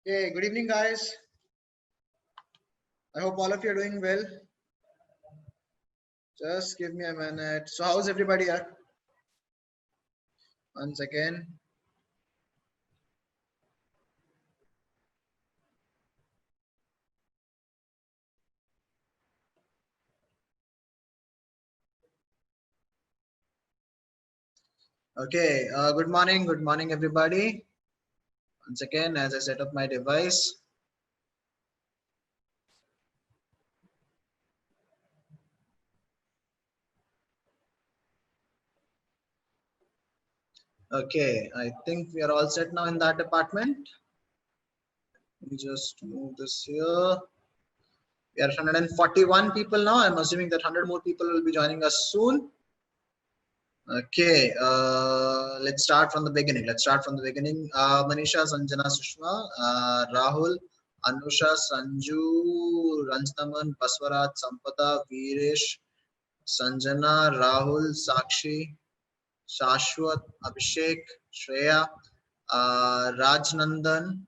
Hey, good evening, guys. I hope all of you are doing well. Just give me a minute. So, how's everybody here? Once again. Okay, good morning, everybody. Once again, as I set up my device. Okay, I think we are all set now in that department. Let me just move this here. We are 141 people now. I'm assuming that 100 more people will be joining us soon. Okay, let's start from the beginning. Manisha, Sanjana, Sushma, Rahul, Anusha, Sanju, Ranjnaman, Baswarat, Sampada, Veeresh, Sanjana, Rahul, Sakshi, Shashwat, Abhishek, Shreya, Rajnandan,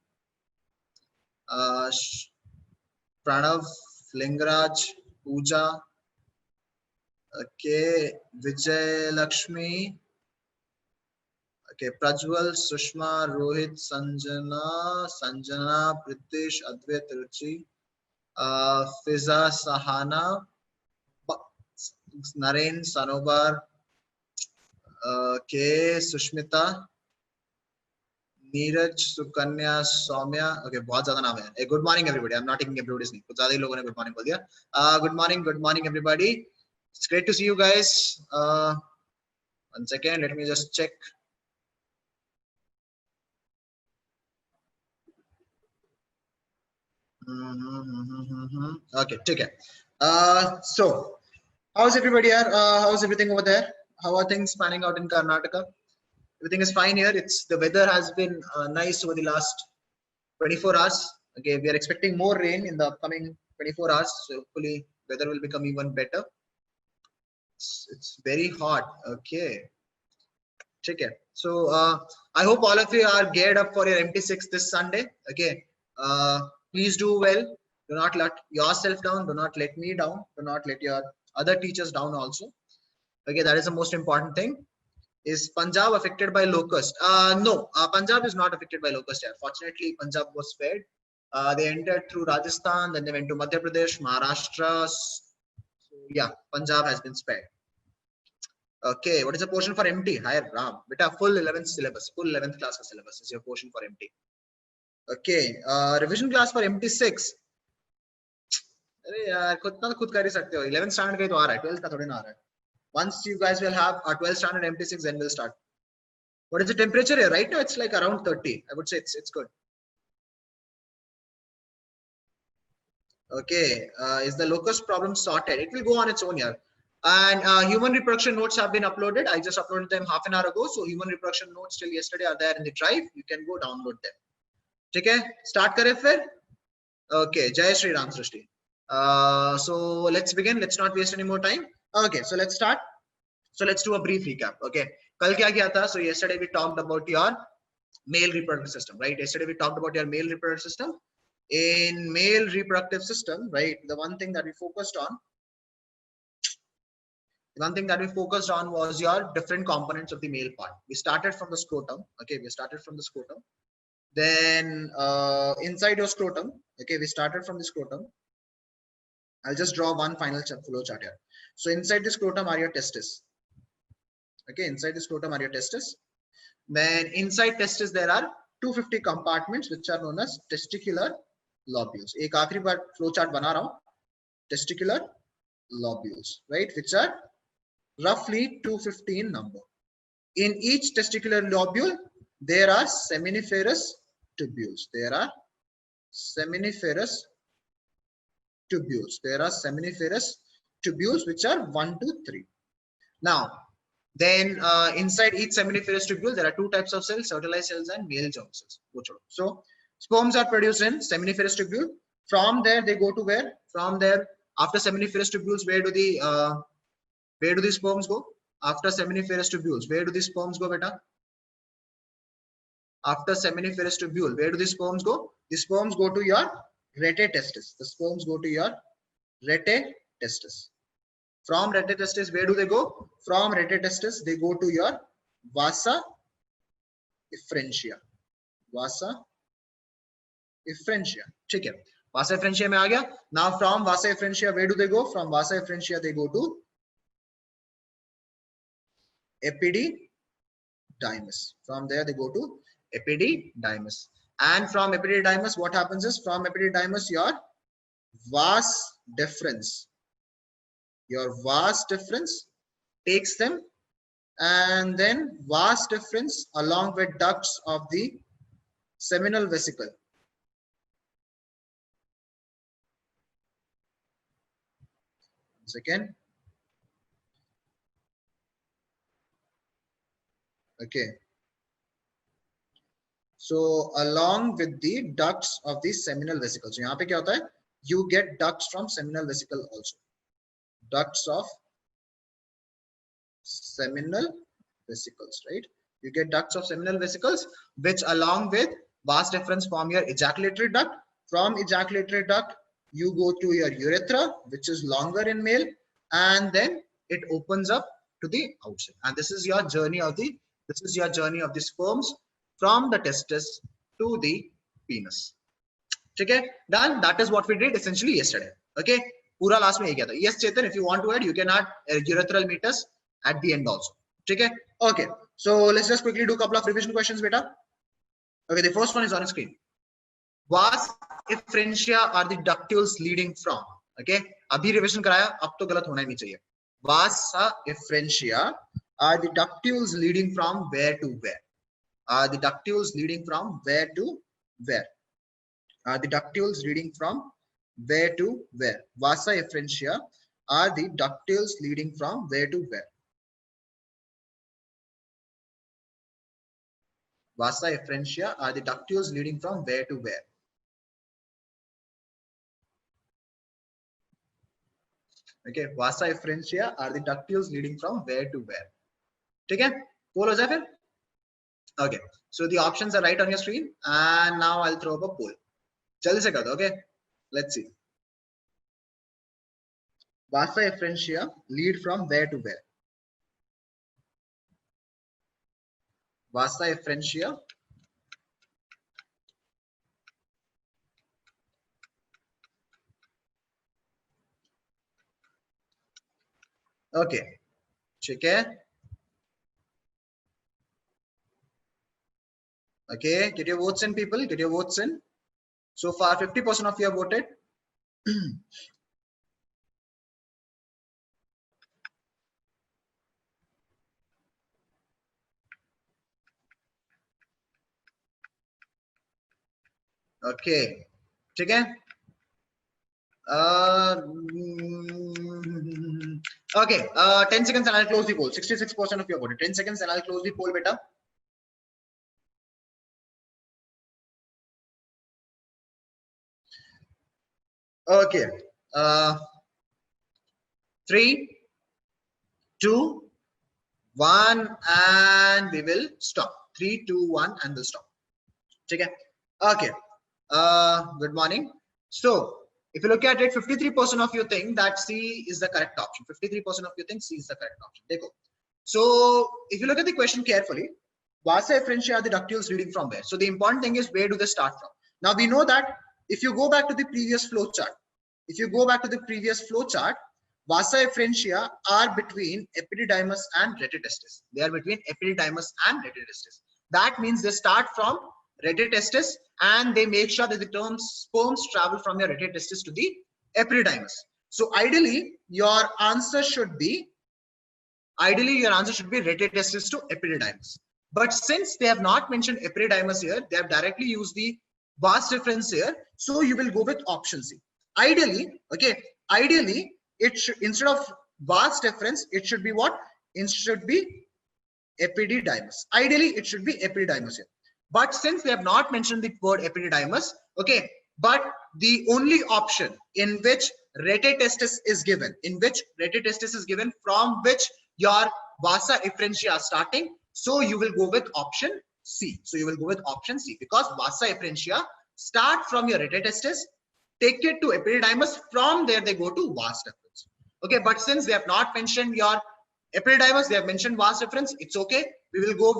uh, Pranav, Lingaraj, Pooja, okay, Vijay Lakshmi, okay, Prajwal, Sushma, Rohit, Sanjana, Pritesh, Advait, Ruchi, Fiza, Sahana, Naren, Sanobar, K, Sushmita, Neeraj Sukanya Saumya okay बहुत ज्यादा नाम है good morning everybody I am not taking everybody's name कुछ ज्यादा ही लोगों ने good morning बोल दिया good morning everybody it's great to see you guys one second let me just check okay ठीक है so how's everybody here how's everything over there how are things panning out in Karnataka everything is fine here it's the weather has been nice over the last 24 hours okay we are expecting more rain in the upcoming 24 hours so hopefully weather will become even better it's very hot okay ठीक है so I hope all of you are geared up for your MT6 this Sunday okay please do well do not let yourself down do not let me down do not let your other teachers down also okay that is the most important thing is Punjab affected by locust no Punjab is not affected by locust here fortunately Punjab was spared they entered through Rajasthan then they went to Madhya Pradesh Maharashtra so yeah Punjab has been spared okay what is the portion for MT higher Ram beta full 11th syllabus full 11th class syllabus is your portion for MT okay revision class for MT6 अरे यार खुद ना खुद कर ही सकते हो 11th standard का ही तो आ रहा है 12th का थोड़ी ना आ रहा है once you guys will have a 12th standard MT6 then we'll start what is the temperature here right now it's like around 30 I would say it's good okay is the locust problem sorted it will go on its own here and human reproduction notes have been uploaded I just uploaded them half an hour ago so human reproduction notes till yesterday are there in the drive you can go download them ठीक है start करें फिर okay jai shri ram srishti so let's begin let's not waste any more time okay so let's start so let's do a brief recap okay कल क्या किया था so yesterday we talked about your male reproductive system right yesterday we talked about your male reproductive system in male reproductive system right the one thing that we focused on was your different components of the male part we started from the scrotum okay we started from the scrotum then inside your scrotum okay we started from the scrotum I'll just draw one final flow chart here so inside the scrotum are your testes okay inside the scrotum are your testes then inside testes there are 250 compartments which are known as testicular lobules एक आखिरी बार flow chart बना रहा हूं testicular lobules right which are roughly 250 in number in each testicular lobule there are seminiferous tubules there are seminiferous tubules which are 1 to 3 now then inside each seminiferous tubule there are two types of cells fertilized cells and male germ cells so sperms are produced in seminiferous tubule from there they go to where from there after seminiferous tubules where do the sperms go after seminiferous tubules where do the sperms go beta After seminiferous tubule, where do the sperms go? The sperms go to your rete testis. The sperms go to your rete testis. From rete testis, where do they go? From rete testis, they go to your vasa efferentia. Vasa efferentia. ठीक है. Vasa efferentia में आ गया. Now from vasa efferentia, where do they go? From vasa efferentia, they go to epididymis. From there, they go to epididymis. And from epididymis, what happens is, from epididymis, your vas deferens takes them, and then vas deferens along with ducts of the seminal vesicle. Second. Okay. So along with the ducts of the seminal vesicle. So यहाँ पे क्या होता है? You get ducts from seminal vesicle also. Ducts of seminal vesicles, right? You get ducts of seminal vesicles, which along with vas deferens form your ejaculatory duct. From ejaculatory duct, you go to your urethra, which is longer in male, and then it opens up to the outside. And this is your journey of the sperms from the testis to the penis. Okay, done. That is what we did essentially yesterday. Okay, पूरा last में यही किया था. Yes, Chetan, if you want to add, you can add urethral meatus at the end also. Okay, okay. So let's just quickly do a couple of revision questions, beta. Okay, the first one is on screen. Vas efferentia are the ductules leading from. Okay, अभी revision कराया, अब तो गलत होना ही नहीं चाहिए. Vasa efferentia are the ductules leading from where to where? Are the ductules leading from where to where? Are the ductules leading from where to where? Vasa efferentia are the ductules leading from where to where? Vasa efferentia are the ductules leading from where to where? Okay, vasa efferentia are the ductules leading from where to where? ठीक है, poll हो जाए फिर? Okay, so the options are right on your screen, and now I'll throw up a poll. जल्दी से कर दो, okay? Let's see. Vasa efferentia lead from where to where? Vasa efferentia okay, ठीक है. Okay, get your votes in, people. Get your votes in. So far, 50% of you have voted. Okay, ठीक है. Okay, 10 seconds and I'll close the poll. 66% of you have voted. 10 seconds and I'll close the poll, beta. Okay, 3, 2, 1, and we will stop. 3, 2, 1, and we'll stop. Okay. Okay. Good morning. So, if you look at it, 53% of you think that C is the correct option. 53% of you think C is the correct option. Dekho. So, if you look at the question carefully, vasa efferentia are the ductules leading from where? So, the important thing is, where do they start from? Now, we know that if you go back to the previous flow chart, vasa efferentia are between epididymis and rete testis. They are between epididymis and rete testis. That means they start from rete testis and they make sure that the sperms travel from your rete testis to the epididymis. So ideally, your answer should be rete testis to epididymis. But since they have not mentioned epididymis here, they have directly used the vas deferens here. So you will go with option C. Ideally, it should, instead of vas deferens, it should be what? It should be epididymis. Ideally, it should be epididymis here. But since they have not mentioned the word epididymis, okay, but the only option in which rete testis is given, from which your vasa efferentia are starting, so you will go with option C. So you will go with option C because vasa efferentia start from your retrotestis, take it to epididymis. From there they go to vas deferens. Okay, but since they have not mentioned your epididymis, they have mentioned vas deferens. It's okay. We will go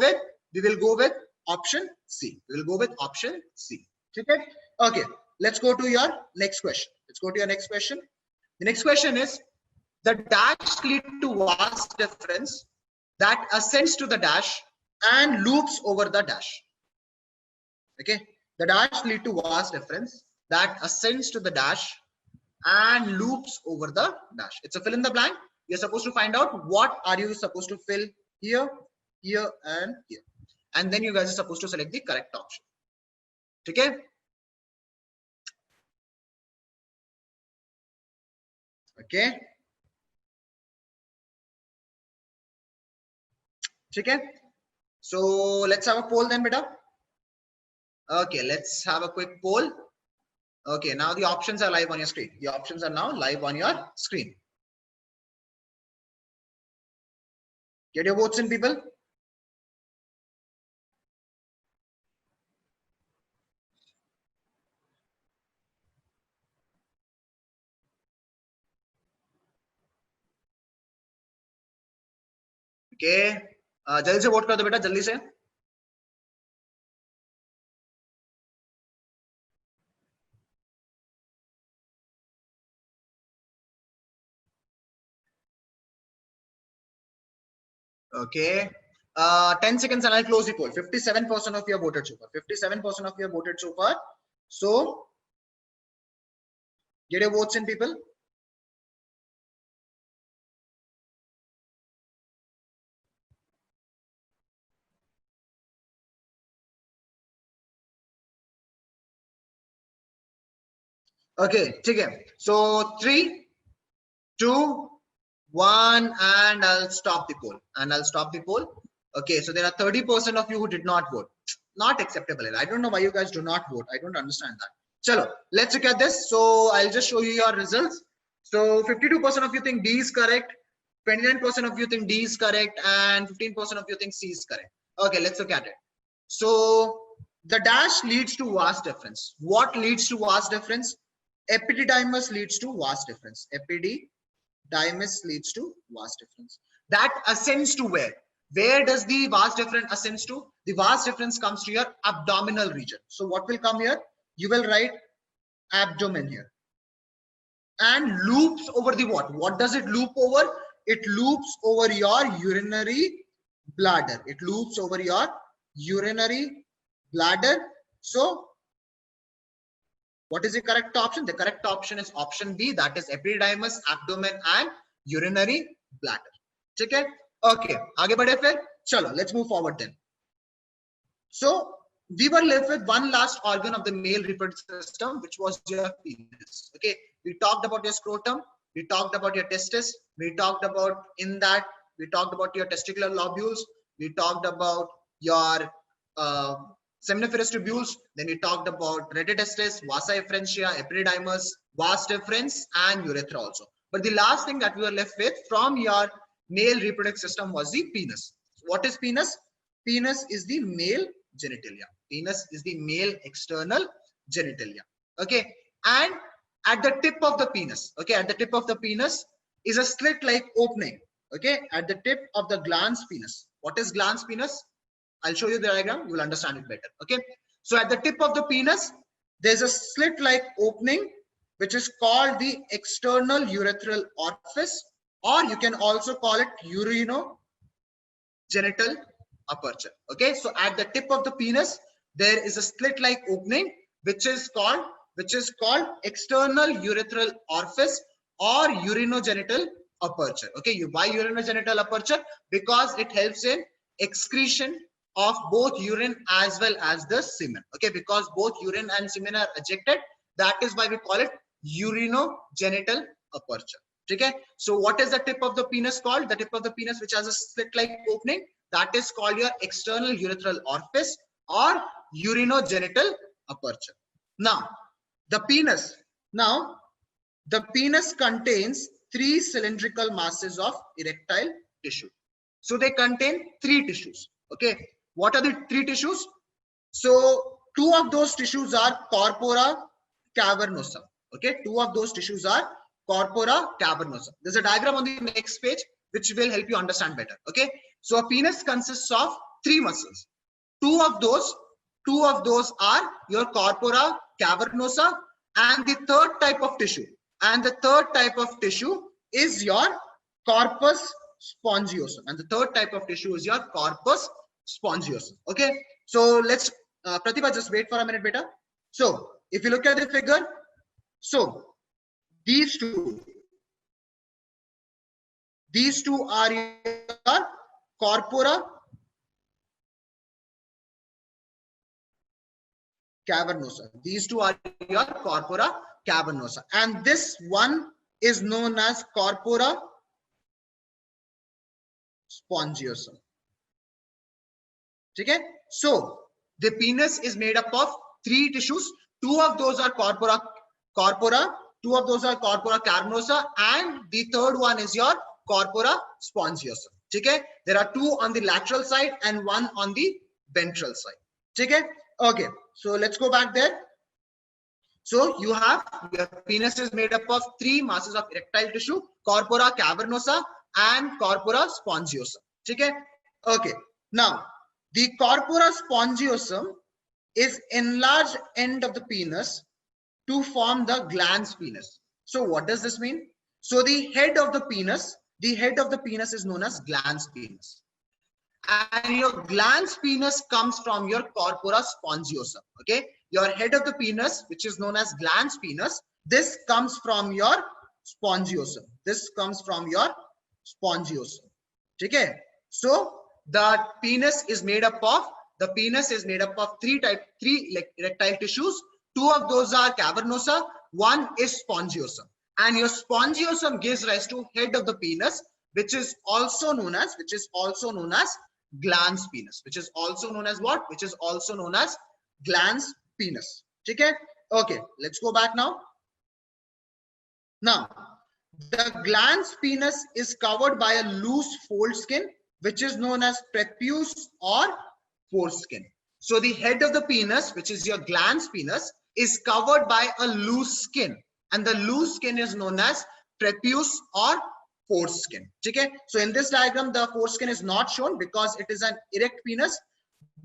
with option C. We will go with option C. Okay. Okay. Let's go to your next question. The next question is the dash lead to vas deferens that ascends to the dash and loops over the dash. Okay. The dash lead to vas deferens that ascends to the dash and loops over the dash. It's a fill in the blank. You're supposed to find out what are you supposed to fill here, here, and here. And then you guys are supposed to select the correct option. Okay. Okay. Okay. So let's have a poll then, beta. Okay, let's have a quick poll. Okay, now the options are live on your screen. The options are now live on your screen. Get your votes in, people. Okay, जल्दी से vote कर दो बेटा, जल्दी से. Okay, 10 seconds and I'll close the poll. 57% of you have voted so far. 57% of you have voted so far. So get your votes in, people. Okay, okay. So 3, 2, 1, and I'll stop the poll. Okay, so there are 30% of you who did not vote. Not acceptable. I don't know why you guys do not vote. I don't understand that. Chalo, let's look at this. So I'll just show you your results. So 52% of you think D is correct, 29% of you think D is correct, and 15% of you think C is correct. Okay, let's look at it. So the dash leads to vas deferens. What leads to vas deferens? Epididymis leads to vas deferens. Epididymis leads to vas deferens. That ascends to where? Where does the vas deferens ascends to? The vas deferens comes to your abdominal region. So what will come here? You will write abdomen here. And loops over the what? What does it loop over? It loops over your urinary bladder. It loops over your urinary bladder. So what is the correct option? The correct option is option B, that is epididymis, abdomen, and urinary bladder. Okay. Okay. आगे बढ़े फिर. चलो, let's move forward then. So we were left with one last organ of the male reproductive system, which was your penis. Okay. We talked about your scrotum. We talked about your testis. We talked about we talked about your testicular lobules. We talked about your seminiferous tubules. Then we talked about retrotestis, vasa efferentia, epididymis, vas deferens, and urethra also. But the last thing that we were left with from your male reproductive system was the penis. What is penis? Penis is the male genitalia. Penis is the male external genitalia. Okay. And at the tip of the penis, okay, at the tip of the penis is a slit-like opening. Okay. At the tip of the glans penis. What is glans penis? I'll show you the diagram. You will understand it better. Okay. So at the tip of the penis, there's a slit-like opening, which is called the external urethral orifice, or you can also call it urinogenital aperture. Okay. So at the tip of the penis, there is a slit-like opening, which is called external urethral orifice or urinogenital aperture. Okay. Why urinogenital aperture? Because it helps in excretion of both urine as well as the semen. Okay, because both urine and semen are ejected, that is why we call it urinogenital aperture. Okay, so what is the tip of the penis called? The tip of the penis which has a slit-like opening, that is called your external urethral orifice or urinogenital aperture. Now the penis contains 3 cylindrical masses of erectile tissue. So they contain 3 tissues. Okay, What are the three tissues? So two of those tissues are corpora cavernosa. Okay, two of those tissues are corpora cavernosa. There's a diagram on the next page which will help you understand better. Okay, so a penis consists of three muscles. Two of those are your corpora cavernosa, and the third type of tissue is your corpus spongiosum, and the third type of tissue is your corpus spongiosum. Okay, so let's Pratibha, just wait for a minute, beta. So if you look at the figure, so these two are your corpora cavernosa. These two are your corpora cavernosa, and this one is known as corpora spongiosum. Okay, so the penis is made up of three tissues. Two of those are corpora, two of those are corpora cavernosa, and the third one is your corpora spongiosum. Okay, there are two on the lateral side and one on the ventral side. Okay, okay, so let's go back there. So you have your penis is made up of three masses of erectile tissue: corpora cavernosa and corpora spongiosum. Okay, okay. Now the corpora spongiosum is enlarged end of the penis to form the glans penis. So what does this mean? So the head of the penis is known as glans penis, and your glans penis comes from your corpora spongiosum. Okay, your head of the penis, which is known as glans penis, this comes from your spongiosum. This comes from your spongiosum. Okay, so the penis is made up of three erectile tissues. Two of those are cavernosa, one is spongiosum, and your spongiosum gives rise to head of the penis, which is also known as glans penis, which is also known as what? Which is also known as glans penis. Okay, okay, let's go back now. Now the glans penis is covered by a loose fold skin, which is known as prepuce or foreskin. So the head of the penis, which is your glans penis, is covered by a loose skin, and the loose skin is known as prepuce or foreskin. Okay, so in this diagram the foreskin is not shown because it is an erect penis,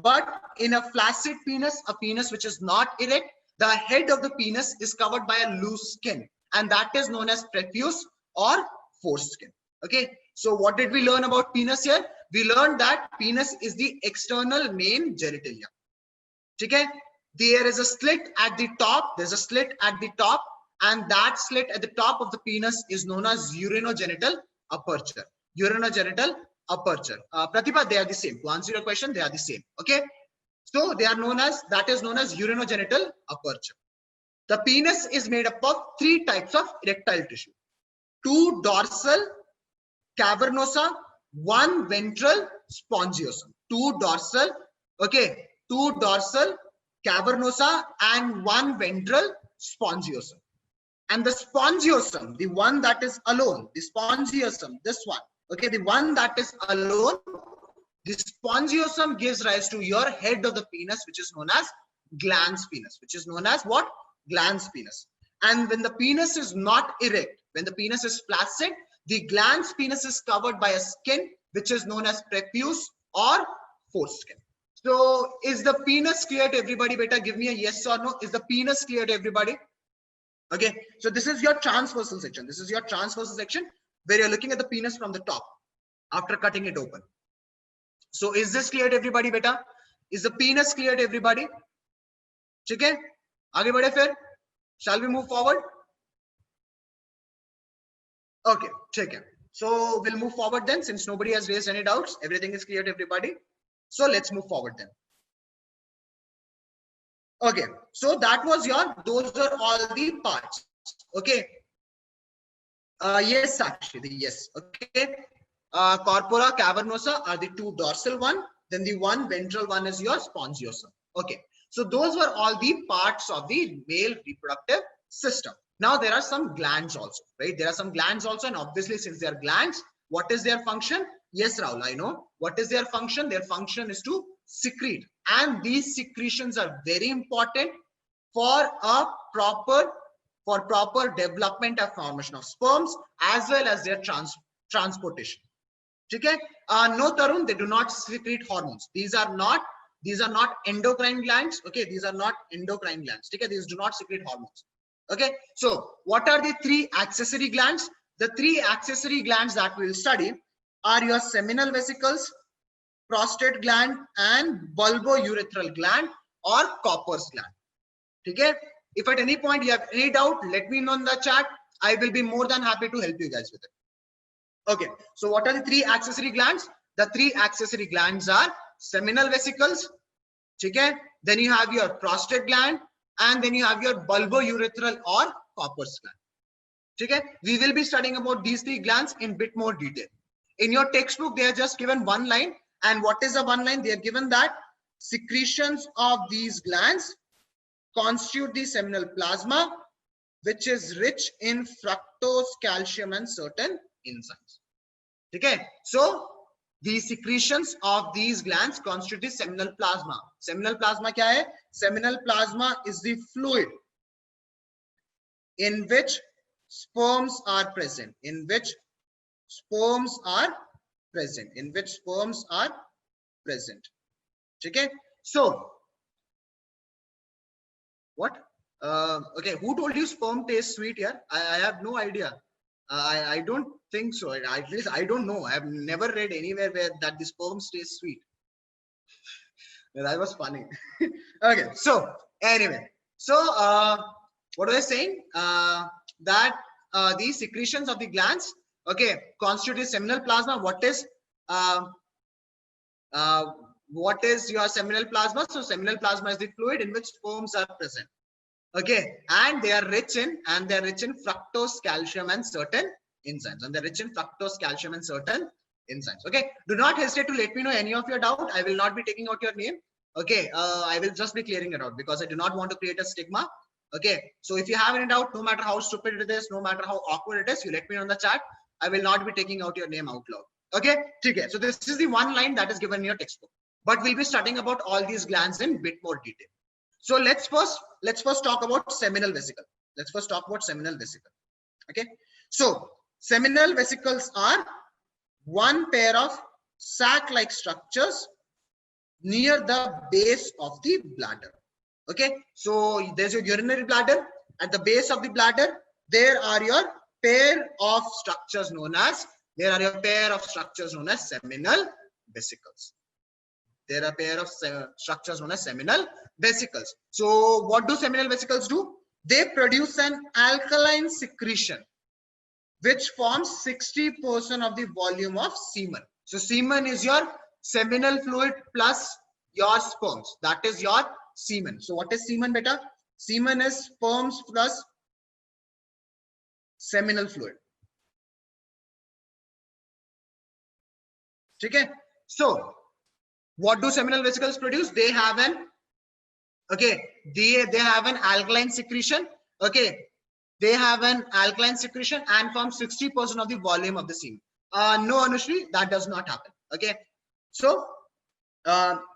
but in a flaccid penis, a penis which is not erect, the head of the penis is covered by a loose skin, and that is known as prepuce or foreskin. Okay, so what did we learn about penis here? We learned that penis is the external main genitalia. Okay, there is a slit at the top. There's a slit at the top, and that slit at the top of the penis is known as urinogenital aperture. Urinogenital aperture. Pratibha, they are the same. To answer your question, they are the same. Okay, so they are known as, that is known as urinogenital aperture. The penis is made up of three types of erectile tissue: two dorsal cavernosa, one ventral spongiosum. Two dorsal cavernosa and one ventral spongiosum. And the spongiosum, the one that is alone, the spongiosum, this one, okay, the one that is alone, the spongiosum gives rise to your head of the penis, which is known as glans penis, which is known as what? Glans penis. And when the penis is not erect, when the penis is flaccid, the glans penis is covered by a skin which is known as prepuce or foreskin. So is the penis clear to everybody? Beta, give me a yes or no. Is the penis clear to everybody? Okay, so this is your transversal section. This is your transversal section where you're looking at the penis from the top after cutting it open. So is this clear to everybody, beta? Is the penis clear to everybody? Okay, आगे बढ़े फिर? Shall we move forward? Okay, ठीक है. So we'll move forward then, since nobody has raised any doubts. Everything is clear to everybody. So let's move forward then. Okay, so that was those are all the parts. Okay. Yes, actually, yes. Okay. Corpora cavernosa are the two dorsal one. Then the one ventral one is your spongiosum. Okay. So those were all the parts of the male reproductive system. Now there are some glands also, right? There are some glands also, and obviously since they are glands, what is their function? Yes, Rahul, I know. What is their function? Their function is to secrete, and these secretions are very important for a proper development and formation of sperms as well as their transportation. Okay? No, Tarun, they do not secrete hormones. These are not endocrine glands. Okay, these are not endocrine glands. Okay, these do not secrete hormones. Okay, so what are the three accessory glands? The three accessory glands that we'll study are your seminal vesicles, prostate gland, and bulbourethral gland or Copper's gland. Okay, if at any point you have any doubt, let me know in the chat. I will be more than happy to help you guys with it. Okay, so what are the three accessory glands? The three accessory glands are seminal vesicles, okay? Then you have your prostate gland, and then you have your bulbourethral or Copper's gland. Okay, we will be studying about these three glands in bit more detail. In your textbook, they are just given one line, and what is the one line? They have given that secretions of these glands constitute the seminal plasma, which is rich in fructose, calcium, and certain enzymes. Okay, so the secretions of these glands constitute the seminal plasma. Seminal plasma kya hai? Seminal plasma is the fluid in which sperms are present. In which sperms are present. In which sperms are present. Okay, so what? Okay, who told you sperm tastes sweet here? I have no idea. I don't think so. At least I don't know. I have never read anywhere where that the sperm tastes sweet. That was funny. Okay, so anyway, so what was I saying? That these secretions of the glands, okay, constitute seminal plasma. What is your seminal plasma? So seminal plasma is the fluid in which sperms are present. Okay, and they are rich in fructose, calcium, and certain enzymes. Okay, do not hesitate to let me know any of your doubt. I will not be taking out your name. Okay, I will just be clearing it out because I do not want to create a stigma. Okay, so if you have any doubt, no matter how stupid it is, no matter how awkward it is, you let me know in the chat. I will not be taking out your name out loud. Okay, okay. So this is the one line that is given in your textbook, but we'll be studying about all these glands in bit more detail. So let's first talk about seminal vesicle. Okay, so seminal vesicles are one pair of sac-like structures near the base of the bladder. Okay, so there's your urinary bladder. At the base of the bladder, there are your pair of structures known as seminal vesicles. There are a pair of structures known as seminal vesicles. So what do seminal vesicles do? They produce an alkaline secretion which forms 60% of the volume of semen. So semen is your seminal fluid plus your sperms. That is your semen. So what is semen, beta? Semen is sperms plus seminal fluid. Okay. So what do seminal vesicles produce? They have an they have an alkaline secretion. Okay, they have an alkaline secretion and form 60% of the volume of the semen. No, Anushri, that does not happen. Okay, so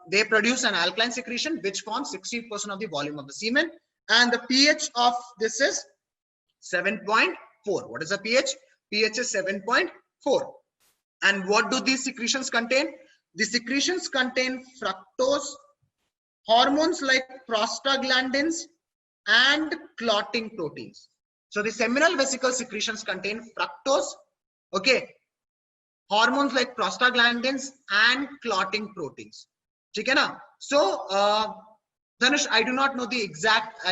they produce an alkaline secretion which forms 60% of the volume of the semen, and the pH of this is 7.4. What is the pH? pH is 7.4. And what do these secretions contain? The secretions contain fructose, hormones like prostaglandins, and clotting proteins. So the seminal vesicle secretions contain fructose, okay, hormones like prostaglandins and clotting proteins. Okay, na? So Dhanush, I do not know the exact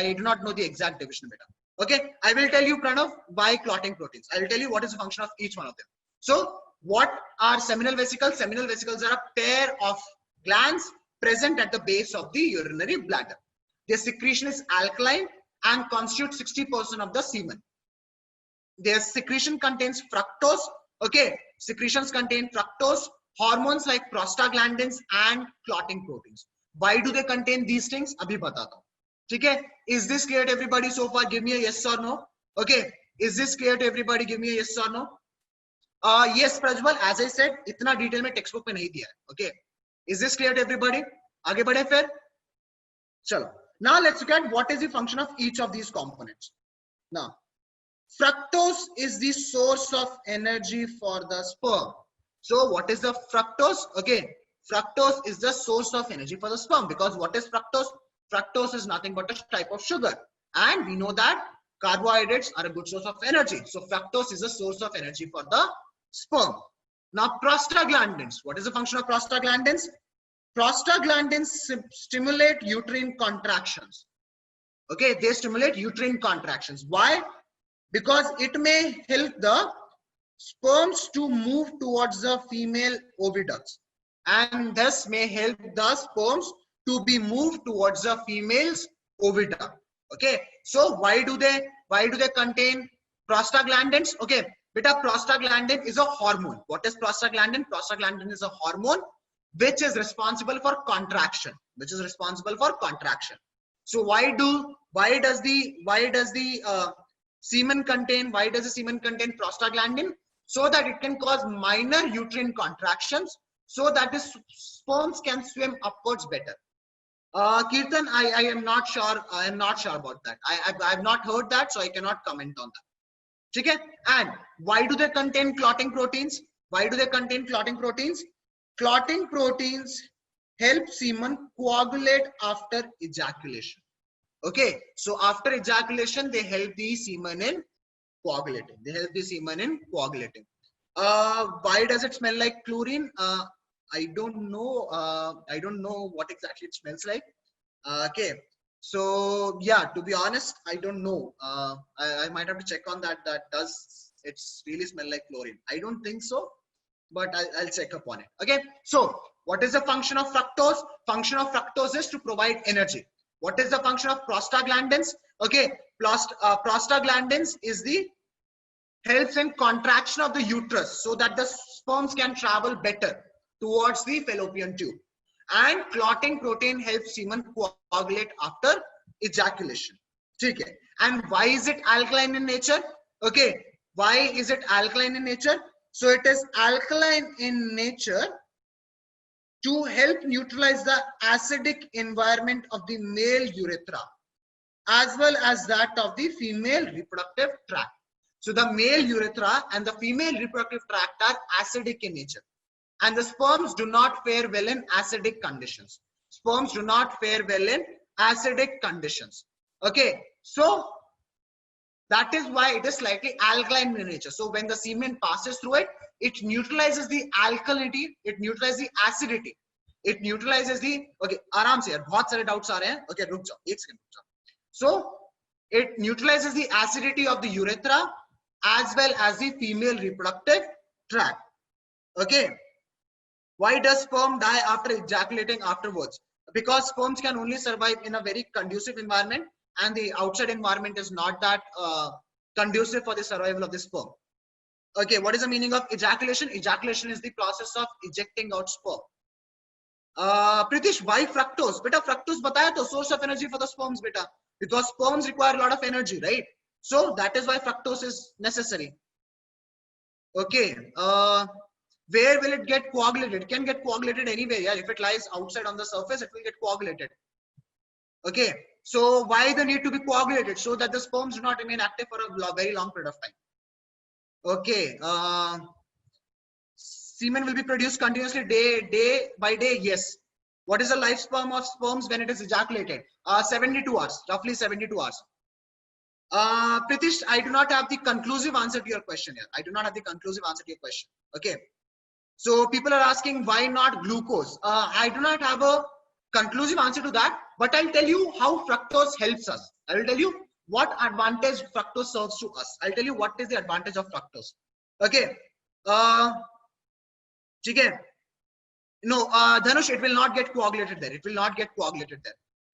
division, beta. Okay, I will tell you, Pranav, why clotting proteins. I will tell you what is the function of each one of them. So what are seminal vesicles? Seminal vesicles are a pair of glands present at the base of the urinary bladder. Their secretion is alkaline and constitute 60% of the semen. Their secretion contains fructose. Okay, secretions contain fructose, hormones like prostaglandins and clotting proteins. Why do they contain these things? Abhi batata hu. Okay, is this clear to everybody so far? Give me a yes or no. Okay, is this clear to everybody? Give me a yes or no. Yes, Prajwal, as I said, itna detail mein textbook mein nahi diya hai. Okay, is this clear to everybody? आगे बढ़े फिर, चलो. Now let's look at what is the function of each of these components. Now, fructose is the source of energy for the sperm. So what is the fructose? Okay, fructose is the source of energy for the sperm, because what is fructose? Fructose is nothing but a type of sugar, and we know that carbohydrates are a good source of energy. So fructose is a source of energy for the sperm. Now prostaglandins, what is the function of prostaglandins? Prostaglandins stimulate uterine contractions. Okay, they stimulate uterine contractions. Why? Because it may help the sperms to move towards the female oviducts, and thus may help the sperms to be moved towards the female's oviduct. Okay, so why do they contain prostaglandins? Okay, beta, prostaglandin is a hormone. What is prostaglandin? Prostaglandin is a hormone which is responsible for contraction, So why does the semen contain prostaglandin? So that it can cause minor uterine contractions, so that the sperms can swim upwards better. Kirtan, I am not sure about that. I have not heard that, so I cannot comment on that. Okay? And why do they contain clotting proteins? Clotting proteins help semen coagulate after ejaculation. Okay, so after ejaculation, they help the semen in coagulating. Why does it smell like chlorine? I don't know. I don't know what exactly it smells like. Okay, so yeah, to be honest, I don't know. I might have to check on that. Does it really smell like chlorine? I don't think so, but I'll check upon it. Okay, so what is the function of fructose? Function of fructose is to provide energy. What is the function of prostaglandins? Okay, prostaglandins is the helps in contraction of the uterus, so that the sperms can travel better towards the fallopian tube. And clotting protein helps semen coagulate after ejaculation. Okay, and why is it alkaline in nature? Okay, why is it alkaline in nature? So it is alkaline in nature to help neutralize the acidic environment of the male urethra, as well as that of the female reproductive tract. So the male urethra and the female reproductive tract are acidic in nature, and the sperms do not fare well in acidic conditions. Okay, so that is why it is slightly alkaline in nature. So when the semen passes through it, it neutralizes the alkalinity, it neutralizes the acidity, it neutralizes the, okay, आराम से यार, बहुत सारे doubts आ रहे हैं. Okay, रुक जाओ, एक second, रुक जाओ. So it neutralizes the acidity of the urethra as well as the female reproductive tract. Okay, why does sperm die after ejaculating afterwards? Because sperms can only survive in a very conducive environment, and the outside environment is not that conducive for the survival of the sperm. Okay, what is the meaning of ejaculation? Ejaculation is the process of ejecting out sperm. Pritish, why fructose? Beta, fructose bataya to, source of energy for the sperms, beta. Because sperms require a lot of energy, right? So that is why fructose is necessary. Okay, where will it get coagulated? It can get coagulated anywhere. Yeah, if it lies outside on the surface, it will get coagulated. Okay, so why the need to be coagulated? So that the sperms do not remain active for a very long period of time. Okay, semen will be produced continuously day by day. Yes. What is the lifespan of sperms when it is ejaculated? 72 hours, roughly 72 hours. Pritish, I do not have the conclusive answer to your question here. Okay. So people are asking why not glucose? I do not have a conclusive answer to that, but I'll tell you how fructose helps us. I will tell you what advantage fructose serves to us. I'll tell you what is the advantage of fructose. Okay. No, Dhanush, it will not get coagulated there.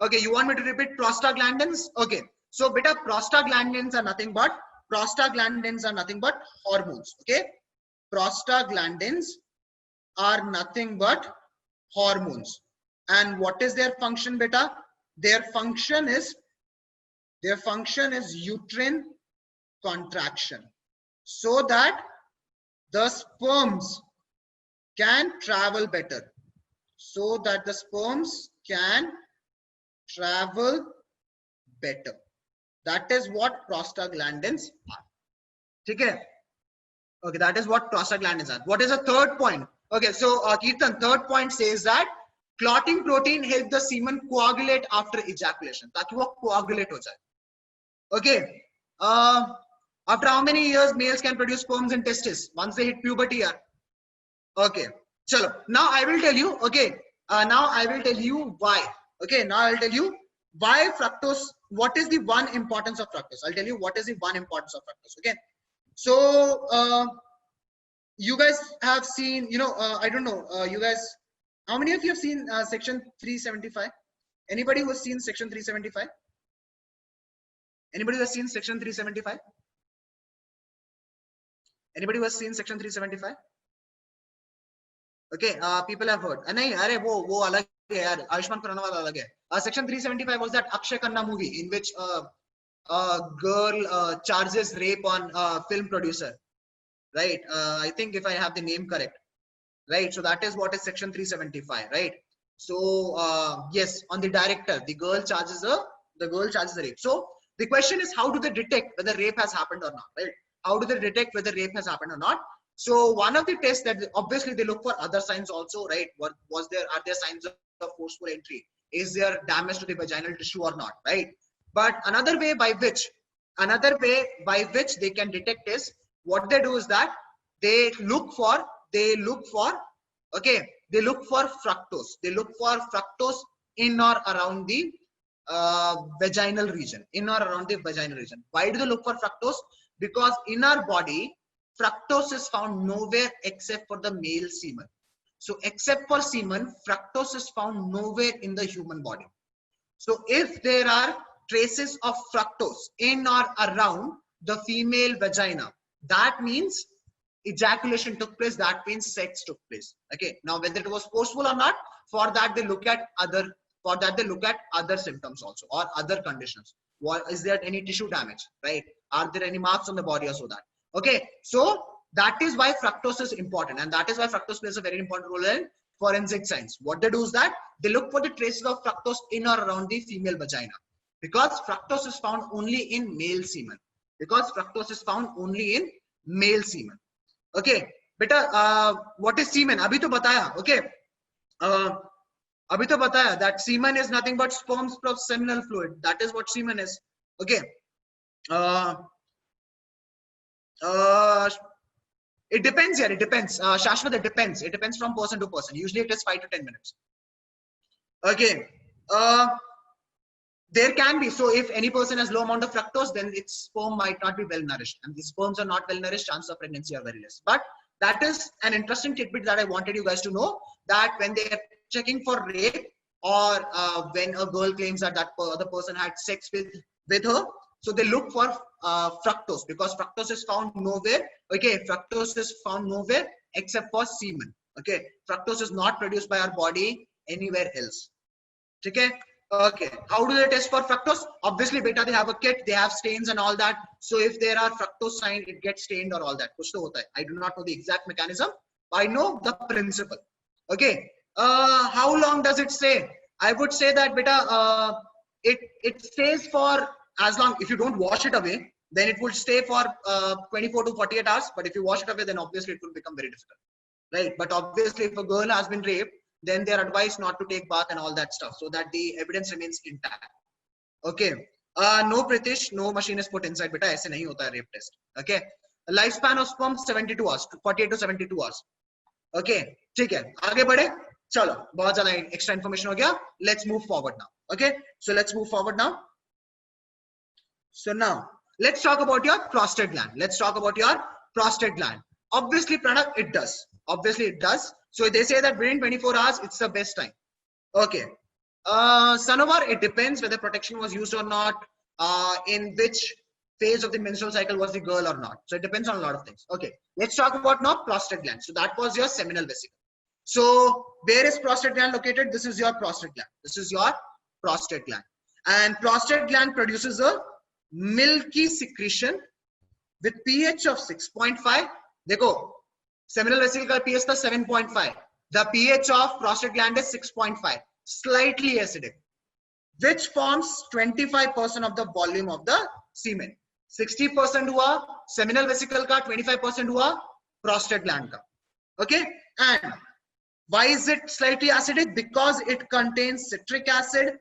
Okay, you want me to repeat prostaglandins? Okay, so beta, prostaglandins are nothing but hormones. Okay, prostaglandins are nothing but hormones. And what is their function, beta? Their function is uterine contraction, so that the sperms can travel better. can travel better. That is what prostaglandins are. Okay. Okay, that is what prostaglandins are. What is the third point? Okay, so Kirtan, third point says that clotting protein helps the semen coagulate after ejaculation. ताकि वो coagulate हो जाए. Okay. After how many years males can produce sperms and testes? Once they hit puberty. Okay. Chalo. Now I will tell you. Okay. Now I will tell you why. Okay. Now I will tell you why fructose. What is the one importance of fructose? I'll tell you what is the one importance of fructose. Okay. So you guys have seen, I don't know, you guys, how many of you have seen section 375? Anybody who has seen section 375? Anybody who has seen section 375? Anybody who has seen section 375? Okay, people have heard. नहीं, अरे वो अलग है यार, आयुष्मान खुराना वाला अलग है. Section 375 was that Akshay Khanna movie in which a girl charges rape on a film producer, right? I think if I have the name correct, right? So that is what is section 375, right? So yes, on the director, the girl charges a rape. So the question is, how do they detect whether rape has happened or not, right? How do they detect whether rape has happened or not? So one of the tests that obviously they look for other signs also, right? Are there signs of forceful entry? Is there damage to the vaginal tissue or not, right? But another way by which they can detect is, what they do is that they look for fructose. They look for fructose in or around the vaginal region. Why do they look for fructose? Because in our body, fructose is found nowhere except for the male semen. So except for semen, fructose is found nowhere in the human body. So if there are traces of fructose in or around the female vagina, that means ejaculation took place, that means sex took place. Okay, now whether it was forceful or not, for that they look at other symptoms also, or other conditions. Is there any tissue damage, right? Are there any marks on the body or so that? Okay, so that is why fructose is important, and that is why fructose plays a very important role in forensic science. What they do is that they look for the traces of fructose in or around the female vagina, because fructose is found only in male semen. Okay, beta, what is semen? Abhi to bataya. Okay, abhi to bataya that semen is nothing but sperms plus seminal fluid. That is what semen is. Okay. It depends here. It depends. Shashwat, it depends. It depends from person to person. Usually it is 5 to 10 minutes. Okay. There can be. So if any person has low amount of fructose, then its sperm might not be well nourished. And the sperms are not well nourished, chances of pregnancy are very less. But that is an interesting tidbit that I wanted you guys to know, that when they are checking for rape, or when a girl claims that that other person had sex with her, so they look for fructose, because fructose is found nowhere. Okay, fructose is found nowhere except for semen. Okay, fructose is not produced by our body anywhere else. Okay. Okay, how do they test for fructose? Obviously, beta, they have a kit, they have stains and all that. So if there are fructose signs, it gets stained or all that. Kuch to hota hai. I do not know the exact mechanism. I know the principle. Okay. How long does it stay? I would say that beta, it stays for as long. If you don't wash it away, then it will stay for 24 to 48 hours. But if you wash it away, then obviously it will become very difficult, right? But obviously, if a girl has been raped, then they are advised not to take bath and all that stuff, so that the evidence remains intact. Okay. No, Pritish, no machine is put inside. Beta, aise nahi hota hai rape test. Okay. Lifespan of sperm 72 hours, 48 to 72 hours. Okay. ठीक है. आगे बढ़े. चलो. बहुत ज़्यादा extra information हो गया. Let's move forward now. Okay. So let's move forward now. So now let's talk about your prostate gland. Obviously, Pranav, it does. So they say that within 24 hours, it's the best time. Okay. Sanovar, it depends whether protection was used or not, in which phase of the menstrual cycle was the girl or not. So it depends on a lot of things. Okay. Let's talk about now prostate gland. So that was your seminal vesicle. So where is prostate gland located? This is your prostate gland. And prostate gland produces a milky secretion with pH of 6.5. Dekho, seminal vesicle ka pH था 7.5. The pH of prostate gland is 6.5. slightly acidic, which forms 25% of the volume of the semen. 60% हुआ seminal vesicle का, 25% हुआ prostate gland का. Okay, and why is it slightly acidic? Because it contains citric acid,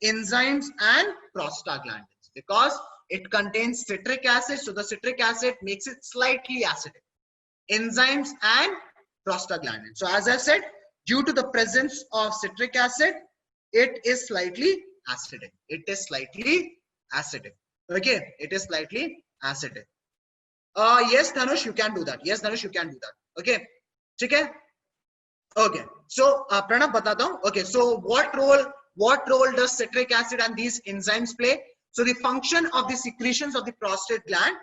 enzymes, and prostaglandins. Because it contains citric acid, so the citric acid makes it slightly acidic. Enzymes and prostaglandins. So as I said, due to the presence of citric acid, it is slightly acidic. It is slightly acidic. Okay, it is slightly acidic. Yes, Dhanush, you can do that. Yes, Dhanush, you can do that. Okay, okay. Okay, so Pranav batata hu. Okay, so what role does citric acid and these enzymes play? So the function of the secretions of the prostate gland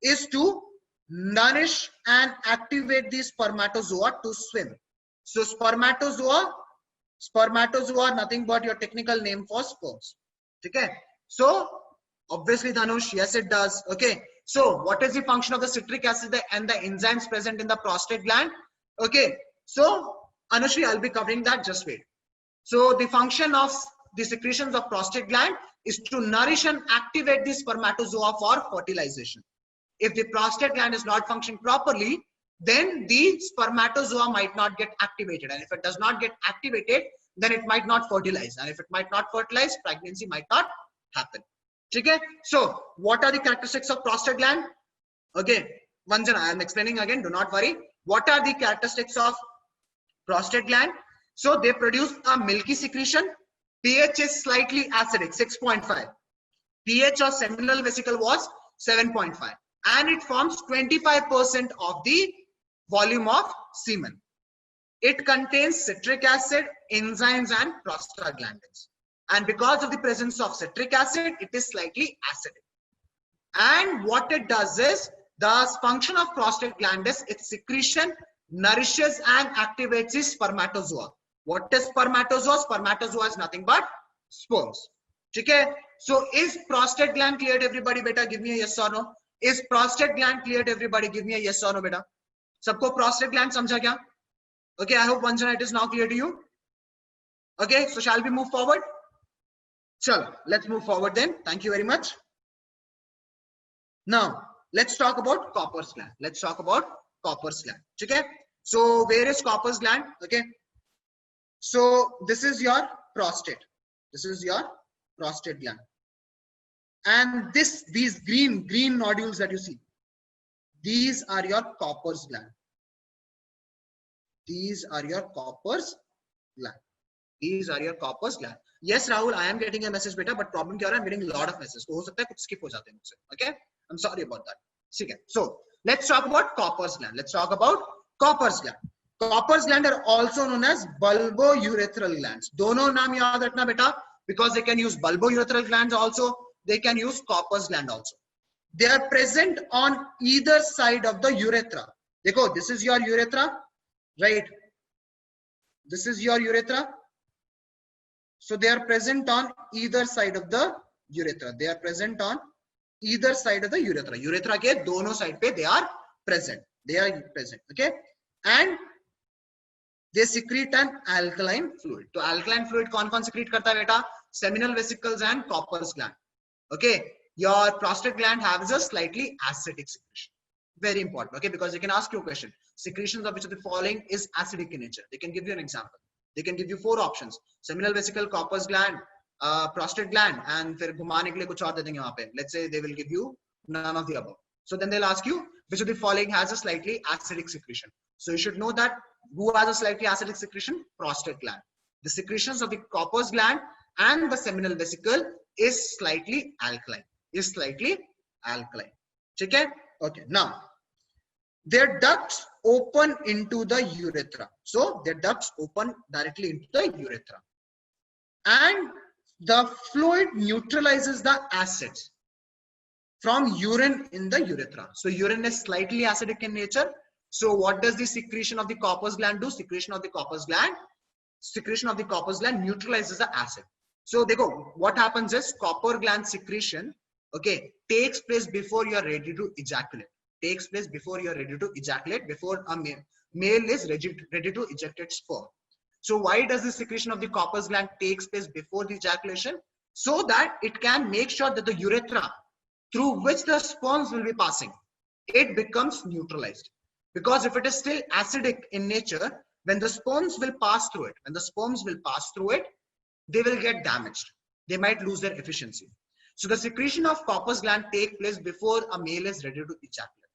is to nourish and activate the spermatozoa to swim. So spermatozoa nothing but your technical name for sperms. Okay, so obviously Dhanush, yes it does. Okay, so what is the function of the citric acid and the enzymes present in the prostate gland? Okay, so Anushri, I'll be covering that, just wait. So the function of the secretions of prostate gland is to nourish and activate the spermatozoa for fertilization. If the prostate gland is not functioning properly, then the spermatozoa might not get activated, and if it does not get activated, then it might not fertilize, and if it might not fertilize, pregnancy might not happen. Okay, so what are the characteristics of prostate gland? Okay, Vanjana, I am explaining again, do not worry. What are the characteristics of prostate gland? So they produce a milky secretion. pH is slightly acidic, 6.5. pH of seminal vesicle was 7.5, and it forms 25% of the volume of semen. It contains citric acid, enzymes, and prostaglandins. And because of the presence of citric acid, it is slightly acidic. And what it does is, the function of prostate gland is its secretion nourishes and activates the spermatozoa. What is spermatozoa? Spermatozoa is nothing but sperms. Okay, so is prostate gland cleared, everybody? Beta, give me a yes or no. Is prostate gland cleared, everybody? Give me a yes or no, beta. Sabko prostate gland samjha kya? Okay, I hope Vanjana, it is now clear to you. Okay, so shall we move forward? Chalo, let's move forward then. Thank you very much. Now let's talk about Copper's gland. Let's talk about Copper's gland. Okay, so where is Copper's gland? Okay, so this is your prostate. This is your prostate gland, and these green nodules that you see, these are your Copper's gland. These are your Copper's gland. These are your Copper's gland. Yes, Rahul, I am getting a message, beta, but problem kya ho raha hai? I'm getting a lot of messages. हो सकता है कुछ skip हो जाते हैं मुझसे. Okay, I'm sorry about that. ठीक है. So let's talk about Copper's gland. Let's talk about Copper's gland. Copper's gland are also known as bulbourethral glands. दोनों नाम याद रखना बेटा, because they can use bulbourethral glands also. They can use Copper's gland also. They are present on either side of the urethra. देखो, this is your urethra, right? This is your urethra. So they are present on either side of the urethra. They are present on either side of the urethra. Urethra के दोनों side पे they are present. They are present. Okay, and they secrete an alkaline fluid. तो alkaline fluid कौन secrete करता है बेटा? Seminal vesicles and Copper's gland. Okay, your prostate gland has a slightly acidic secretion. Very important. Okay, because they can ask you a question. Secretions of which of the following is acidic in nature? They can give you an example. They can give you 4 options: seminal vesicle, Copper's gland, prostate gland, and फिर घुमाने के लिए कुछ और दे देंगे वहाँ पे. Let's say they will give you none of the above. So then they'll ask you which of the following has a slightly acidic secretion. So you should know that who has a slightly acidic secretion? Prostate gland. The secretions of the Copper's gland and the seminal vesicle is slightly alkaline. Is slightly alkaline. Okay. Okay. Now their ducts open into the urethra. So their ducts open directly into the urethra, and the fluid neutralizes the acids from urine in the urethra. So urine is slightly acidic in nature. So what does the secretion of the Copper's gland do? Secretion of the Copper's gland neutralizes the acid. So देखो, what happens is Copper gland secretion, okay, takes place before you are ready to ejaculate. Takes place before you are ready to ejaculate, before a male is ready to eject its sperm. So why does the secretion of the Copper's gland takes place before the ejaculation? So that it can make sure that the urethra through which the sperms will be passing, it becomes neutralized. Because if it is still acidic in nature, when the sperms will pass through it, they will get damaged. They might lose their efficiency. So the secretion of Copper's gland takes place before a male is ready to ejaculate.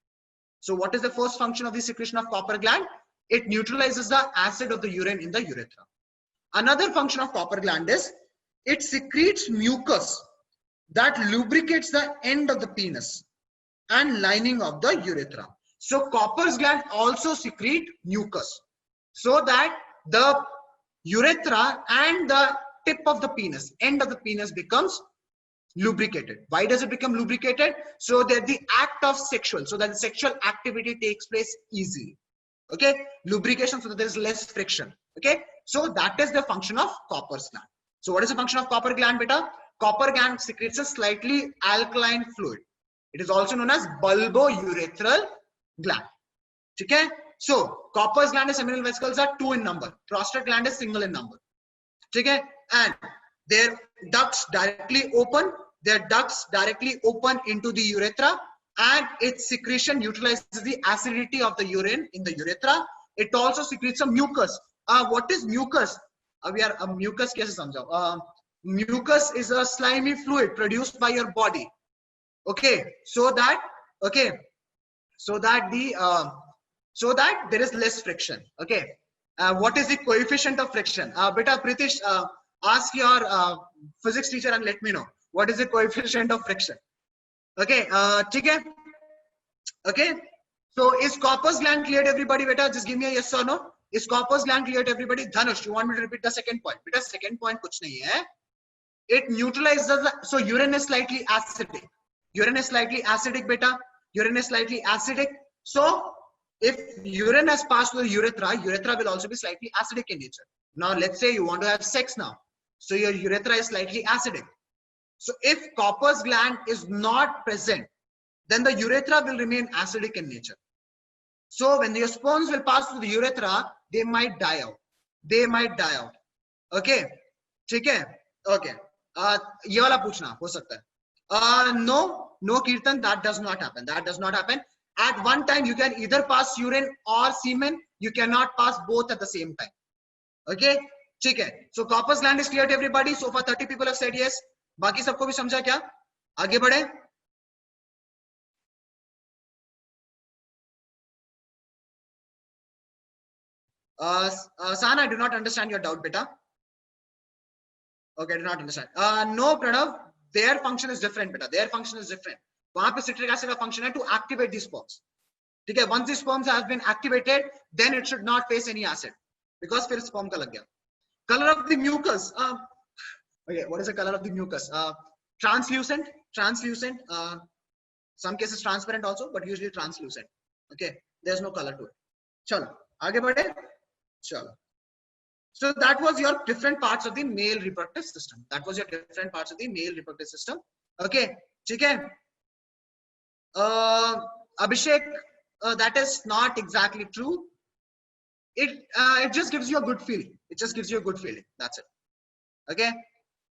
So what is the first function of the secretion of Copper gland? It neutralizes the acid of the urine in the urethra. Another function of Copper gland is it secretes mucus that lubricates the end of the penis and lining of the urethra. So Copper's gland also secrete mucus so that the urethra and the tip of the penis, end of the penis becomes lubricated. Why does it become lubricated? So that the act of sexual, so that the sexual activity takes place easily. Okay, lubrication so that there is less friction. Okay, so that is the function of Copper's gland. So what is the function of Copper gland, beta? Copper gland secretes a slightly alkaline fluid. It is also known as bulbourethral gland. Okay, so Copper's gland and seminal vesicles are 2 in number. Prostate gland is single in number. Okay, and their ducts directly open. Their ducts directly open into the urethra, and its secretion neutralizes the acidity of the urine in the urethra. It also secretes some mucus. What is mucus? We are mucus cases samjhao. Mucus is a slimy fluid produced by your body. Okay, so that there is less friction. Okay, what is the coefficient of friction? Beta Pritish, ask your physics teacher and let me know what is the coefficient of friction. Okay, okay. So is Copper's gland clear to everybody? Beta, just give me a yes or no. Is Copper's gland clear to everybody? Dhanush, you want me to repeat the second point? Beta, second point kuch nahi hai. It neutralizes the, so urine is slightly acidic. Urine is slightly acidic, beta. Urine is slightly acidic. So if urine has passed through the urethra, urethra will also be slightly acidic in nature. Now let's say you want to have sex now. So your urethra is slightly acidic. So if Copper's gland is not present, then the urethra will remain acidic in nature. So when your sperms will pass through the urethra, they might die out. They might die out. Okay. Okay. Okay. ये वाला पूछना हो सकता है. No Kirtan, that does not happen. That does not happen. At one time, you can either pass urine or semen. You cannot pass both at the same time. Okay. Okay. So Copper's gland is clear to everybody. So far 30 people have said yes. बाकी सबको भी समझा क्या? आगे बढ़े. Sana, I do not understand your doubt, beta. Okay, I do not understand. No, Pranav, their function is different, beta. Their function is different. वहां पे citric acid का function है to activate these sperms. ठीक है, once the sperms have been activated, then it should not face any acid because फिर sperm का लग गया. Color of the mucus. Okay, what is the color of the mucus? Translucent. Some cases transparent also, but usually translucent. Okay, there's no color to it. चलो आगे बढ़े. चलो. So that was your different parts of the male reproductive system. Okay, ठीक है. Abhishek, that is not exactly true. It just gives you a good feeling. That's it. Okay.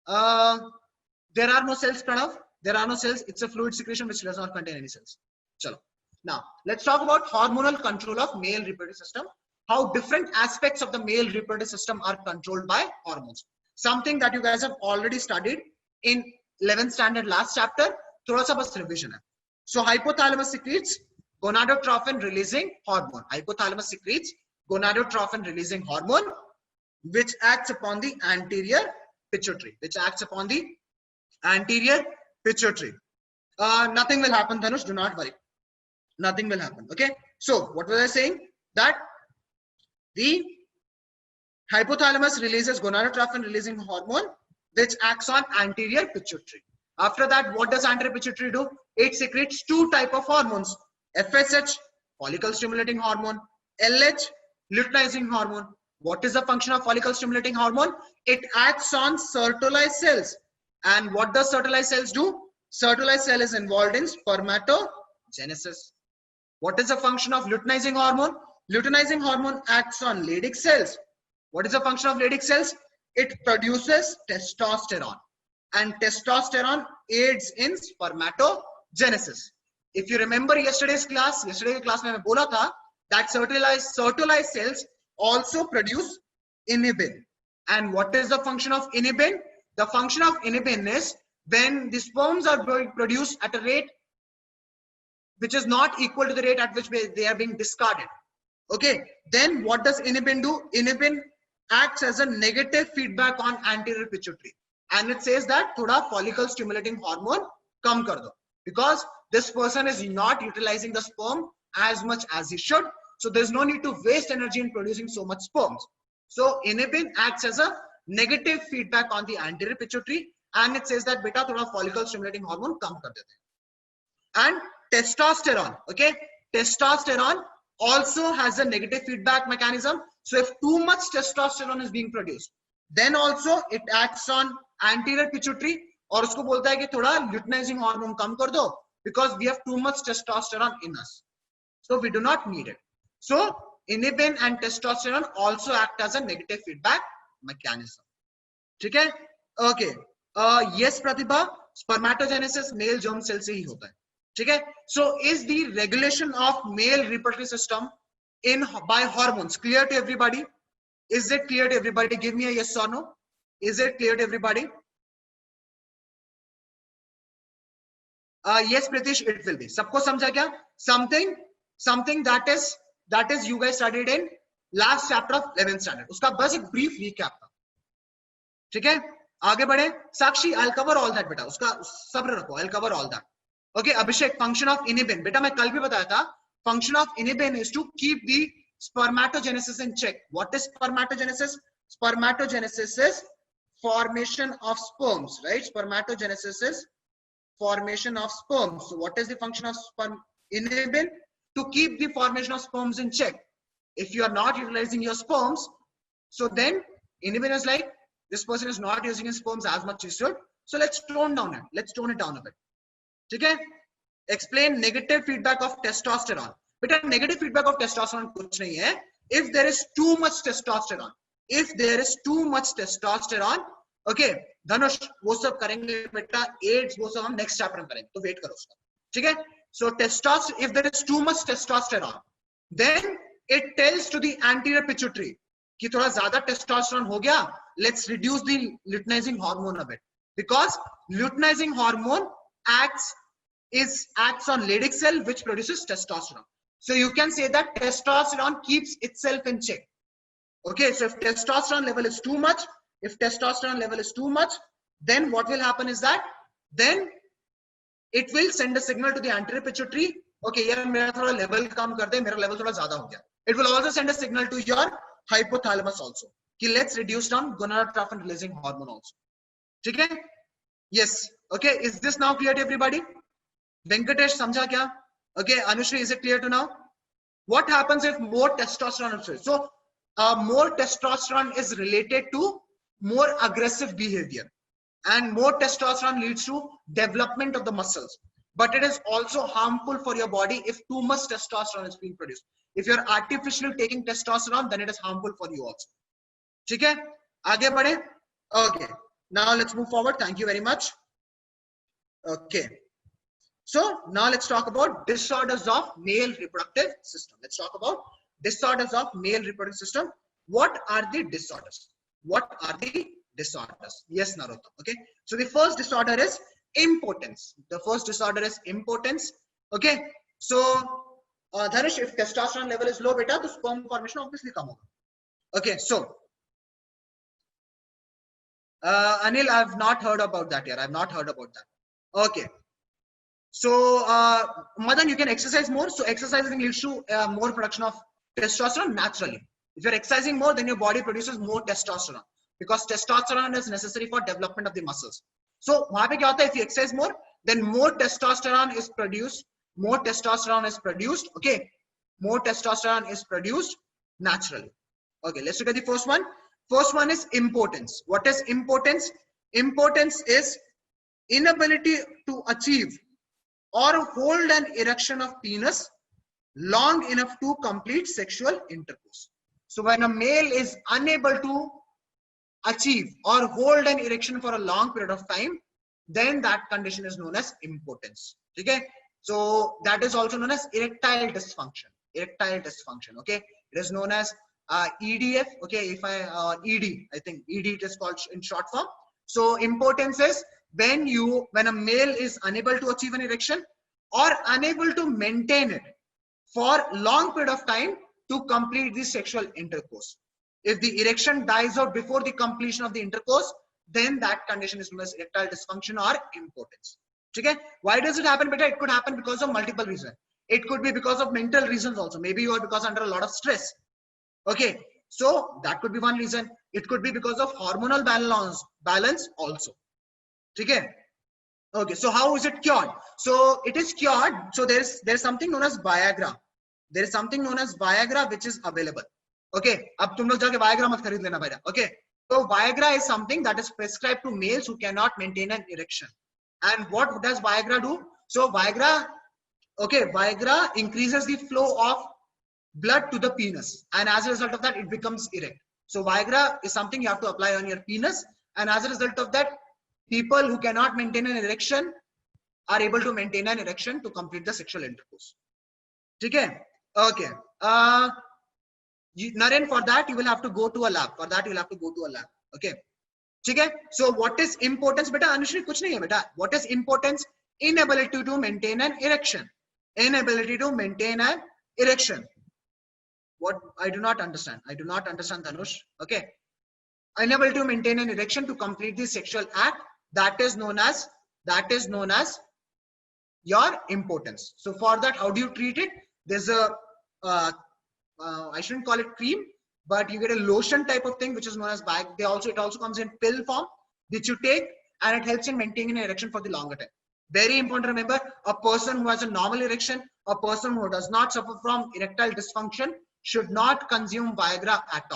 There are no cells, Pranav. There are no cells. It's a fluid secretion which does not contain any cells. Chalo. Now let's talk about hormonal control of male reproductive system. How different aspects of the male reproductive system are controlled by hormones. Something that you guys have already studied in 11th standard last chapter. थोड़ा सा बस revision है. So hypothalamus secretes gonadotrophin releasing hormone. Hypothalamus secretes gonadotrophin releasing hormone, which acts upon the anterior pituitary. Nothing will happen, Dhanush. Do not worry. Nothing will happen. Okay. So what was I saying? That the hypothalamus releases gonadotrophin releasing hormone, which acts on anterior pituitary. After that, what does anterior pituitary do? It secretes 2 types of hormones: FSH, follicle stimulating hormone; LH, luteinizing hormone. What is the function of follicle stimulating hormone? It acts on Sertoli cells. And what does Sertoli cells do? Sertoli cell is involved in spermatogenesis. What is the function of luteinizing hormone? Luteinizing hormone acts on Leydig cells. What is the function of Leydig cells? It produces testosterone, and testosterone aids in spermatogenesis. If you remember yesterday's class में मैं बोला था that Sertoli cells also produce inhibin. And what is the function of inhibin? The function of inhibin is when the sperms are being produced at a rate which is not equal to the rate at which they are being discarded. Okay, then what does inhibin do? Inhibin acts as a negative feedback on anterior pituitary, and it says that thoda follicle stimulating hormone kam kar do, because this person is not utilizing the sperm as much as he should, so there's no need to waste energy in producing so much sperms. So inhibin acts as a negative feedback on the anterior pituitary, and it says that beta thoda follicle stimulating hormone kam kar dete. And testosterone, okay, testosterone also has a negative feedback mechanism. So if too much testosterone is being produced, then also it acts on anterior pituitary और उसको बोलता है कि थोड़ा luteinizing hormone कम कर दो, because we have too much testosterone in us, so we do not need it. So inhibin and testosterone also act as a negative feedback mechanism. ठीक है? Okay. Yes, Pratibha, spermatogenesis male germ cell से ही होता है. ठीक है? So is the regulation of male reproductive system by hormones clear to everybody? Is it clear to everybody? Give me a yes or no. Is it clear to everybody? Yes, Pritish, it will be. सबको समझा क्या? Something that is you guys studied in last chapter of 11th standard. उसका बस एक brief recap था. ठीक है? आगे बढ़े. Sakshi, I'll cover all that बेटा. उसका सब्र रखो. I'll cover all that. Okay, Abhishek, function of inhibin. बेटा मैं कल भी बताया था. Function of inhibin is to keep the spermatogenesis in check. What is spermatogenesis? Spermatogenesis is formation of sperms, right? Spermatogenesis is formation of sperms. So what is the function of inhibin? To keep the formation of sperms in check. If you are not utilizing your sperms, so then inhibin is like, this person is not using his sperms as much as he should, so let's tone it down a bit. Okay, explain negative feedback of testosterone. But negative feedback of testosterone kuch nahi hai. If there is too much testosterone, okay, Dhanush, वो सब करेंगे बेटा. AIDS वो सब हम next chapter में करेंगे, तो wait करो उसका. ठीक है? So testosterone, if there is too much testosterone, then it tells to the anterior pituitary कि थोड़ा ज़्यादा testosterone हो गया, let's reduce the luteinizing hormone a bit, because luteinizing hormone acts on Leydig cell, which produces testosterone. So you can say that testosterone keeps itself in check. Okay, so if testosterone level is too much, then what will happen is that then it will send a signal to the anterior pituitary. Okay, यार मेरा थोड़ा level कम कर दे, मेरा level थोड़ा ज़्यादा हो गया. It will also send a signal to your hypothalamus also कि let's reduce down gonadotropin releasing hormone also. ठीक है? Yes. Okay, is this now clear to everybody? Venkatesh, समझा क्या? Okay, Anushri, is it clear to now? What happens if more testosterone is released? So more testosterone is related to more aggressive behavior, and more testosterone leads to development of the muscles. But it is also harmful for your body if too much testosterone is being produced. If you're artificially taking testosterone, then it is harmful for you also. ठीक है? आगे बढ़े? Okay. Now let's move forward. Thank you very much. Okay. So now let's talk about disorders of male reproductive system. Let's talk about disorders of male reproductive system. What are the disorders? Yes, Naruto. Okay. So the first disorder is impotence. Okay. So Dhanush, if testosterone level is low, beta, the sperm formation obviously come over. Okay. So Anil, I've not heard about that here. Okay. So Madan, you can exercise more. So exercising leads to more production of testosterone naturally. If you're exercising more, then your body produces more testosterone, because testosterone is necessary for development of the muscles. So वहाँ पे क्या होता है? If you exercise more, then more testosterone is produced. Okay, more testosterone is produced naturally. Okay, let's look at the first one. First one is impotence. What is impotence? Impotence is inability to achieve or hold an erection of penis long enough to complete sexual intercourse. So when a male is unable to achieve or hold an erection for a long period of time, then that condition is known as impotence. Okay, so that is also known as erectile dysfunction. Erectile dysfunction. Okay, it is known as EDF. Okay, if I ED, I think ED it is called in short form. So impotence is when a male is unable to achieve an erection or unable to maintain it for long period of time to complete the sexual intercourse. If the erection dies out before the completion of the intercourse, then that condition is known as erectile dysfunction or impotence. Okay? Why does it happen? It could happen because of multiple reasons. It could be because of mental reasons also. Maybe you are because under a lot of stress. Okay, so that could be one reason. It could be because of hormonal balance also. Okay. Okay, so how is it cured? So it is cured. So there's something known as Viagra. There is something known as Viagra which is available. Okay, अब तुम लोग जाके Viagra मत खरीद लेना बेटा. Okay, so Viagra is something that is prescribed to males who cannot maintain an erection. And what does Viagra do? So Viagra increases the flow of blood to the penis, and as a result of that, it becomes erect. So Viagra is something you have to apply on your penis, and as a result of that, people who cannot maintain an erection are able to maintain an erection to complete the sexual intercourse. Okay. Okay. Naren, for that you will have to go to a lab. Okay. Okay. So what is impotence, beta? Anushri, kuch nahi hai, beta. What is impotence? Inability to maintain an erection. Inability to maintain an erection. What? I do not understand. Dhanush. Okay. Unable to maintain an erection to complete the sexual act. That is known as your impotence. So for that, how do you treat it? There's a I shouldn't call it cream, but you get a lotion type of thing which is known as bag. It also comes in pill form, which you take, and it helps in maintaining an erection for the longer time. Very important to remember, a person who has a normal erection, a person who does not suffer from erectile dysfunction should not consume Viagra at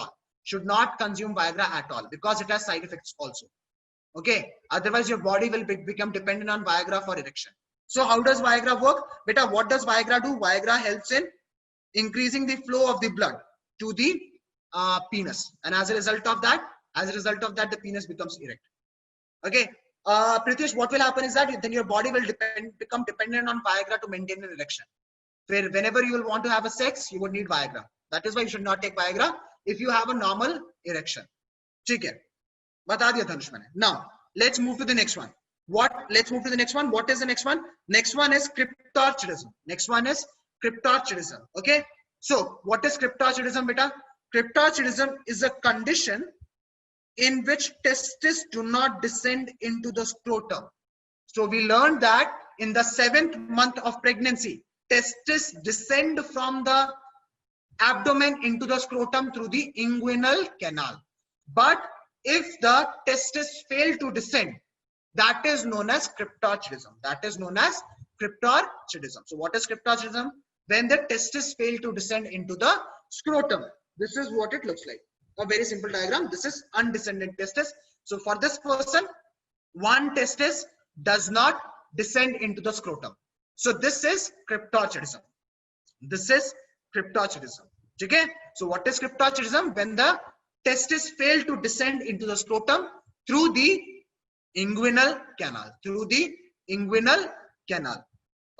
all. Because it has side effects also. Okay, otherwise your body will become dependent on Viagra for erection. So how does Viagra work? Beta, what does Viagra do? Viagra helps in increasing the flow of the blood to the penis, and as a result of that, the penis becomes erect. Okay, Pritish, what will happen is that then your body will become dependent on Viagra to maintain an erection. Whenever you will want to have a sex, you would need Viagra. That is why you should not take Viagra if you have a normal erection. Okay. बता दिया धनुष मैंने. Now let's move to the next one. What is the next one? Next one is cryptorchidism. Okay, so what is cryptorchidism, beta? Cryptorchidism is a condition in which testes do not descend into the scrotum. So we learned that in the 7th month of pregnancy, testes descend from the abdomen into the scrotum through the inguinal canal. But if the testes fail to descend, that is known as cryptorchidism. So what is cryptorchidism? When the testes fail to descend into the scrotum. This is what it looks like. A very simple diagram. This is undescended testis. So for this person, one testis does not descend into the scrotum. So this is cryptorchidism. Okay? So what is cryptorchidism? When the testis fail to descend into the scrotum through the inguinal canal.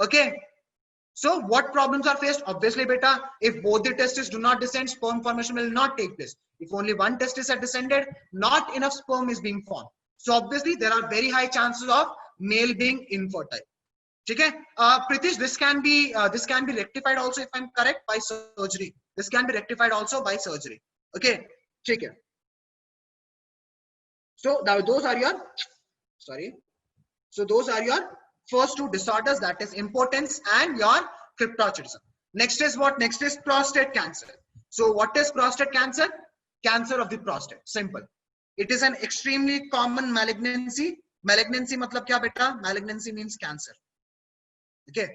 Okay. So what problems are faced? Obviously, beta, if both the testes do not descend, sperm formation will not take place. If only one testis has descended, not enough sperm is being formed. So obviously, there are very high chances of male being infertile. Okay, Pritish, this can be rectified also, if I'm correct, by surgery. Okay, okay. So now those are your first two disorders, that is impotence and your cryptorchidism. Next is what? Next is prostate cancer. So what is prostate cancer? Cancer of the prostate. Simple. It is an extremely common malignancy. Malignancy matlab kya beta? Malignancy means cancer. Okay.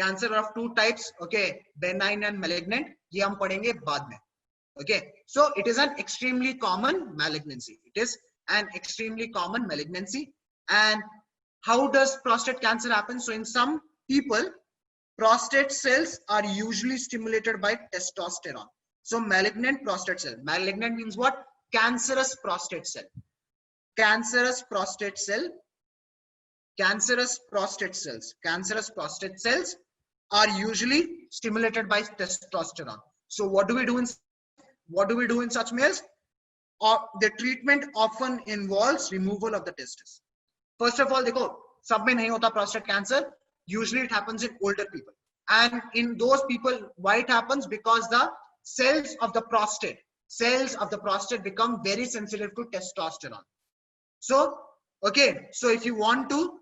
Cancer of two types. Okay. Benign and malignant. Ye hum padhenge baad mein. Okay. So it is an extremely common malignancy. And how does prostate cancer happen? So in some people, prostate cells are usually stimulated by testosterone. So malignant prostate cell. Malignant means what? Cancerous prostate cell. Cancerous prostate cell. Cancerous prostate cells. Cancerous prostate cells are usually stimulated by testosterone. So what do we do in such males? The treatment often involves removal of the testis. First of all, देखो सब में नहीं होता prostate cancer. Usually it happens in older people, and in those people, why it happens? Because the cells of the prostate become very sensitive to testosterone. So okay, so if you want to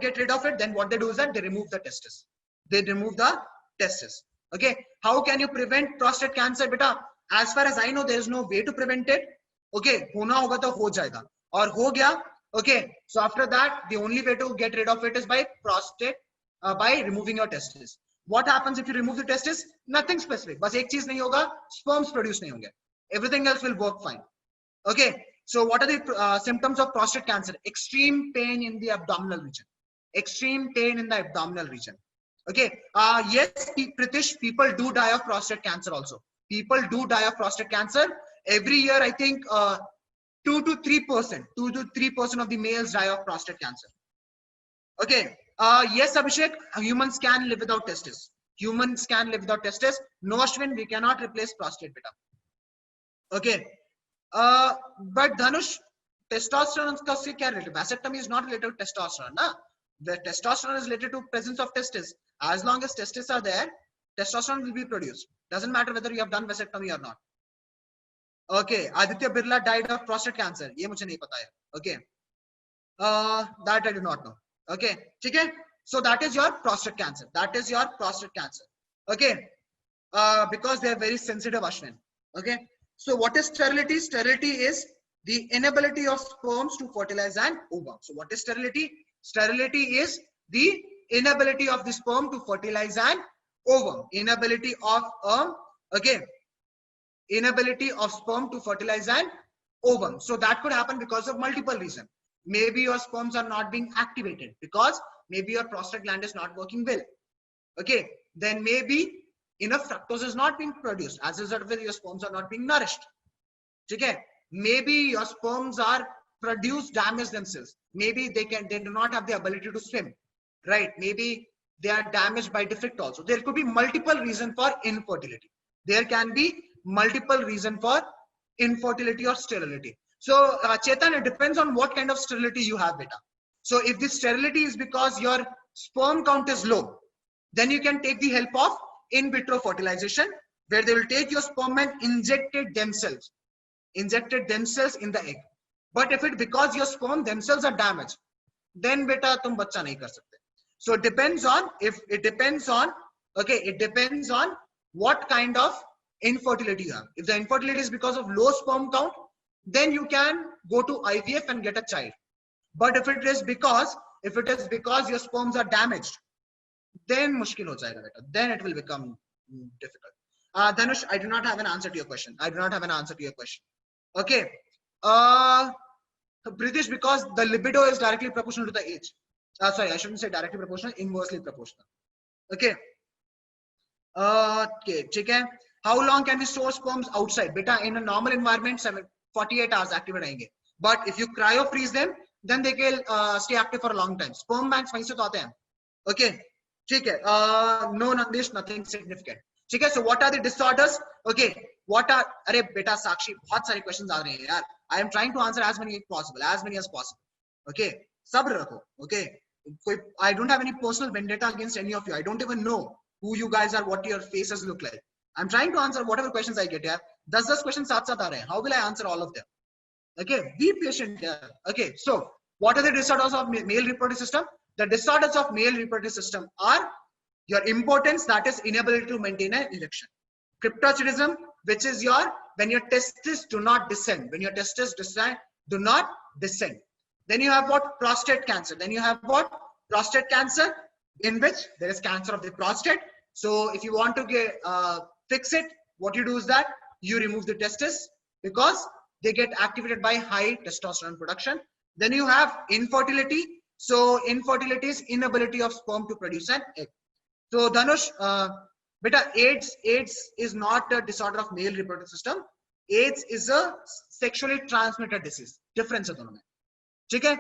get rid of it, then what they do is that they remove the testis. Okay, how can you prevent prostate cancer, beta? As far as I know, there is no way to prevent it. Okay, होना होगा तो हो जाएगा, और हो गया. Okay, so after that, the only way to get rid of it is by removing your testis. What happens if you remove the testis? Nothing specific. बस एक चीज नहीं होगा, sperms produce नहीं होंगे. Everything else will work fine. Okay, so what are the symptoms of prostate cancer? Extreme pain in the abdominal region. Extreme pain in the abdominal region. Okay, yes, Pritish, people do die of prostate cancer also. People do die of prostate cancer. Every year, I think 2 to 3% of the males die of prostate cancer. Okay, yes, Abhishek, humans can live without testis. Humans can live without testis. No, Ashwin, we cannot replace prostate, beta. Okay, but Dhanush, testosterone ka se kya related? Vasectomy is not related to testosterone, na? The testosterone is related to presence of testis. As long as testis are there, testosterone will be produced. Doesn't matter whether you have done vasectomy or not. Okay, Aditya Birla died of prostate cancer. ये मुझे नहीं पता है. Okay, that I do not know. Okay, ठीक है? So that is your prostate cancer. Okay, because they are very sensitive, Ashwin. Okay, so what is sterility? Sterility is the inability of sperms to fertilize an ovum. So what is sterility? Sterility is the inability of the sperm to fertilize an ovum. Inability of sperm to fertilize an ovum. So that could happen because of multiple reasons. Maybe your sperms are not being activated because maybe your prostate gland is not working well. Okay, then maybe enough fructose is not being produced. As a result of it, your sperms are not being nourished. Okay, maybe your sperms are produce damage themselves. Maybe they do not have the ability to swim, right? Maybe they are damaged by defect also. There could be multiple reasons for infertility. There can be multiple reasons for infertility or sterility. So Chetan, it depends on what kind of sterility you have, beta. So if the sterility is because your sperm count is low, then you can take the help of in vitro fertilization, where they will take your sperm and inject themselves in the egg. But if it because your sperm themselves are damaged, then beta tum bachcha nahi kar sakte. So it depends on what kind of infertility you have. If the infertility is because of low sperm count, then you can go to IVF and get a child. But if it is because your sperms are damaged, then mushkil ho jayega beta. Then it will become difficult. Dhanush, I do not have an answer to your question. Okay. British, because the libido is directly proportional to the age. Sorry, I shouldn't say directly proportional, inversely proportional. Okay. Okay, okay. How long can we store sperms outside? Beta, in a normal environment, 48 hours active रहेंगे. But if you cryo freeze them, then they can stay active for a long time. Sperm banks वहीं से तो आते हैं. Okay, ठीक है. No, Nandesh, nothing significant. ठीक है. So what are the disorders? Okay, what are? अरे बेटा साक्षी, बहुत सारे questions आ रहे हैं यार. I am trying to answer as many as possible. Okay, सब्र रखो. Okay, I don't have any personal vendetta against any of you. I don't even know who you guys are, what your faces look like. I'm trying to answer whatever questions I get here. 10 questions साथ साथ आ रहे हैं. How will I answer all of them? Okay, be patient here. Okay, so what are the disorders of male reproductive system? The disorders of male reproductive system are your impotence, that is inability to maintain an erection. Cryptorchidism, which is when your testes do not descend. Do not descend. Then you have what? Prostate cancer. Prostate cancer, in which there is cancer of the prostate. So if you want to fix it, what you do is that you remove the testes because they get activated by high testosterone production. Then you have infertility. So infertility is inability of sperm to produce an egg. So Dhanush, beta, AIDS is not a disorder of male reproductive system. AIDS is a sexually transmitted disease. Difference है दोनों में. ठीक है?